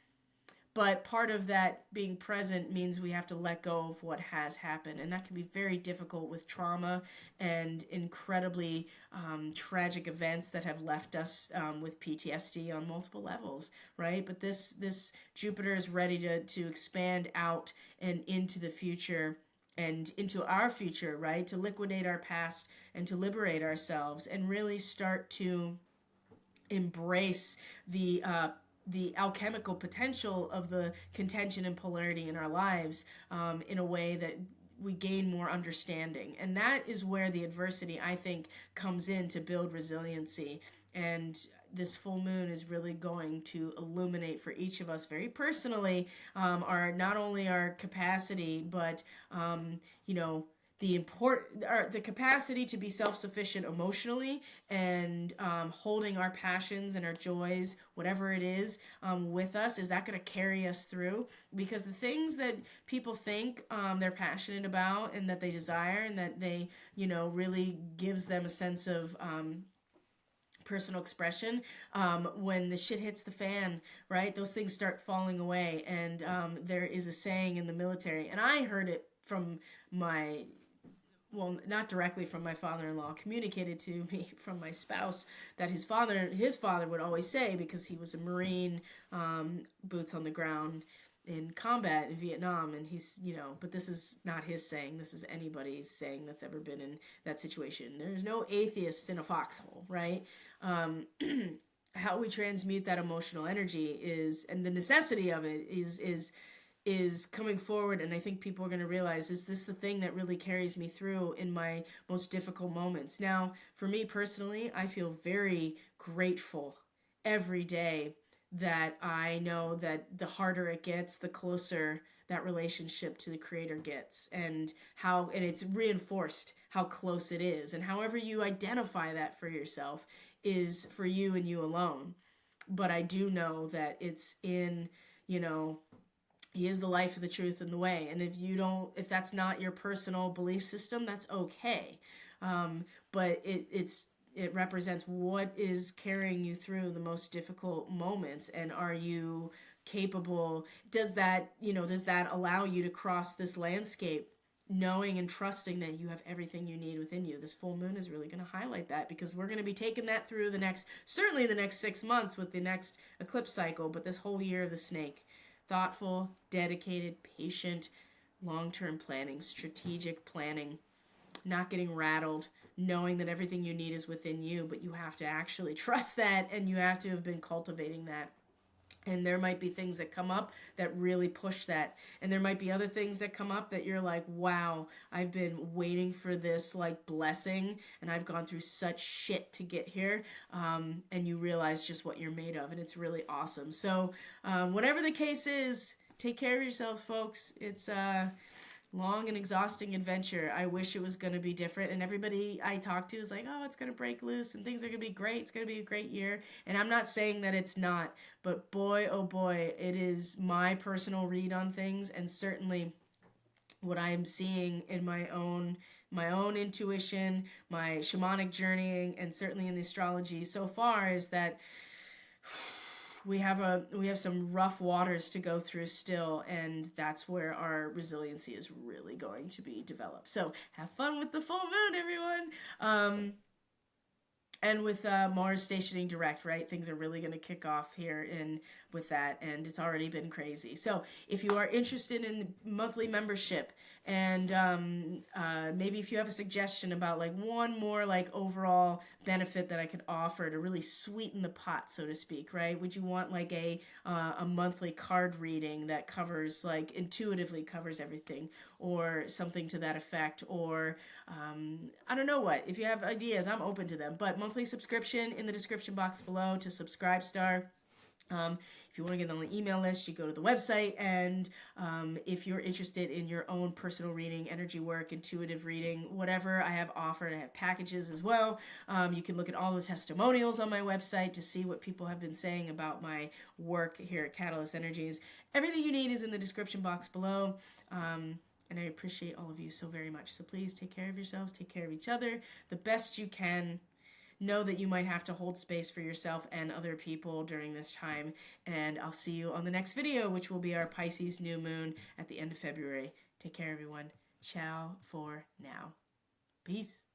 But part of that being present means we have to let go of what has happened. And that can be very difficult with trauma and incredibly tragic events that have left us with PTSD on multiple levels, right? But this Jupiter is ready to expand out and into the future and into our future, right? To liquidate our past and to liberate ourselves and really start to embrace the alchemical potential of the contention and polarity in our lives in a way that we gain more understanding. And that is where the adversity, I think, comes in to build resiliency. And this full moon is really going to illuminate for each of us very personally not only our capacity, but the capacity to be self-sufficient emotionally and holding our passions and our joys, whatever it is, with us. Is that going to carry us through? Because the things that people think they're passionate about and that they desire and that they, really gives them a sense of personal expression, when the shit hits the fan, right, those things start falling away. And there is a saying in the military, and I heard it from not directly from my father-in-law, communicated to me from my spouse, that his father would always say, because he was a Marine, boots on the ground in combat in Vietnam, and he's, but this is not his saying, this is anybody's saying that's ever been in that situation. There's no atheists in a foxhole, right? How we transmute that emotional energy is, and the necessity of it is is coming forward, and I think people are going to realize, is this the thing that really carries me through in my most difficult moments? Now, for me personally, I feel very grateful every day that I know that the harder it gets, the closer that relationship to the creator gets, and it's reinforced how close it is, and however you identify that for yourself is for you and you alone. But I do know that it's in, you know, he is the life, of the truth, and the way. And if that's not your personal belief system, that's okay. But it represents what is carrying you through the most difficult moments, and are you capable? Does that allow you to cross this landscape, knowing and trusting that you have everything you need within you? This full moon is really going to highlight that, because we're going to be taking that through certainly the next 6 months with the next eclipse cycle, but this whole year of the snake. Thoughtful, dedicated, patient, long-term planning, strategic planning, not getting rattled, knowing that everything you need is within you, but you have to actually trust that, and you have to have been cultivating that. And there might be things that come up that really push that. And there might be other things that come up that you're like, wow, I've been waiting for this like blessing, and I've gone through such shit to get here. And you realize just what you're made of. And it's really awesome. So whatever the case is, take care of yourselves, folks. It's long and exhausting adventure. I wish it was going to be different, and everybody I talk to is like, oh, it's going to break loose and things are going to be great. It's going to be a great year. And I'm not saying that it's not, but boy, oh boy, it is my personal read on things, and certainly what I am seeing in my own intuition, my shamanic journeying, and certainly in the astrology so far, is that we have some rough waters to go through still, and that's where our resiliency is really going to be developed. So have fun with the full moon, everyone. And with Mars stationing direct, right, things are really going to kick off here with that, and it's already been crazy. So if you are interested in monthly membership, and maybe if you have a suggestion about like one more like overall benefit that I could offer to really sweeten the pot, so to speak, right? Would you want like a monthly card reading that covers, like, intuitively covers everything, or something to that effect? Or I don't know what. If you have ideas, I'm open to them. But monthly subscription in the description box below to Subscribestar. If you want to get on the email list, you go to the website. And if you're interested in your own personal reading, energy work, intuitive reading, whatever I have offered, I have packages as well. You can look at all the testimonials on my website to see what people have been saying about my work here at Catalyst Energies. Everything you need is in the description box below. And I appreciate all of you so very much. So please take care of yourselves, take care of each other the best you can. Know that you might have to hold space for yourself and other people during this time. And I'll see you on the next video, which will be our Pisces new moon at the end of February. Take care, everyone. Ciao for now. Peace.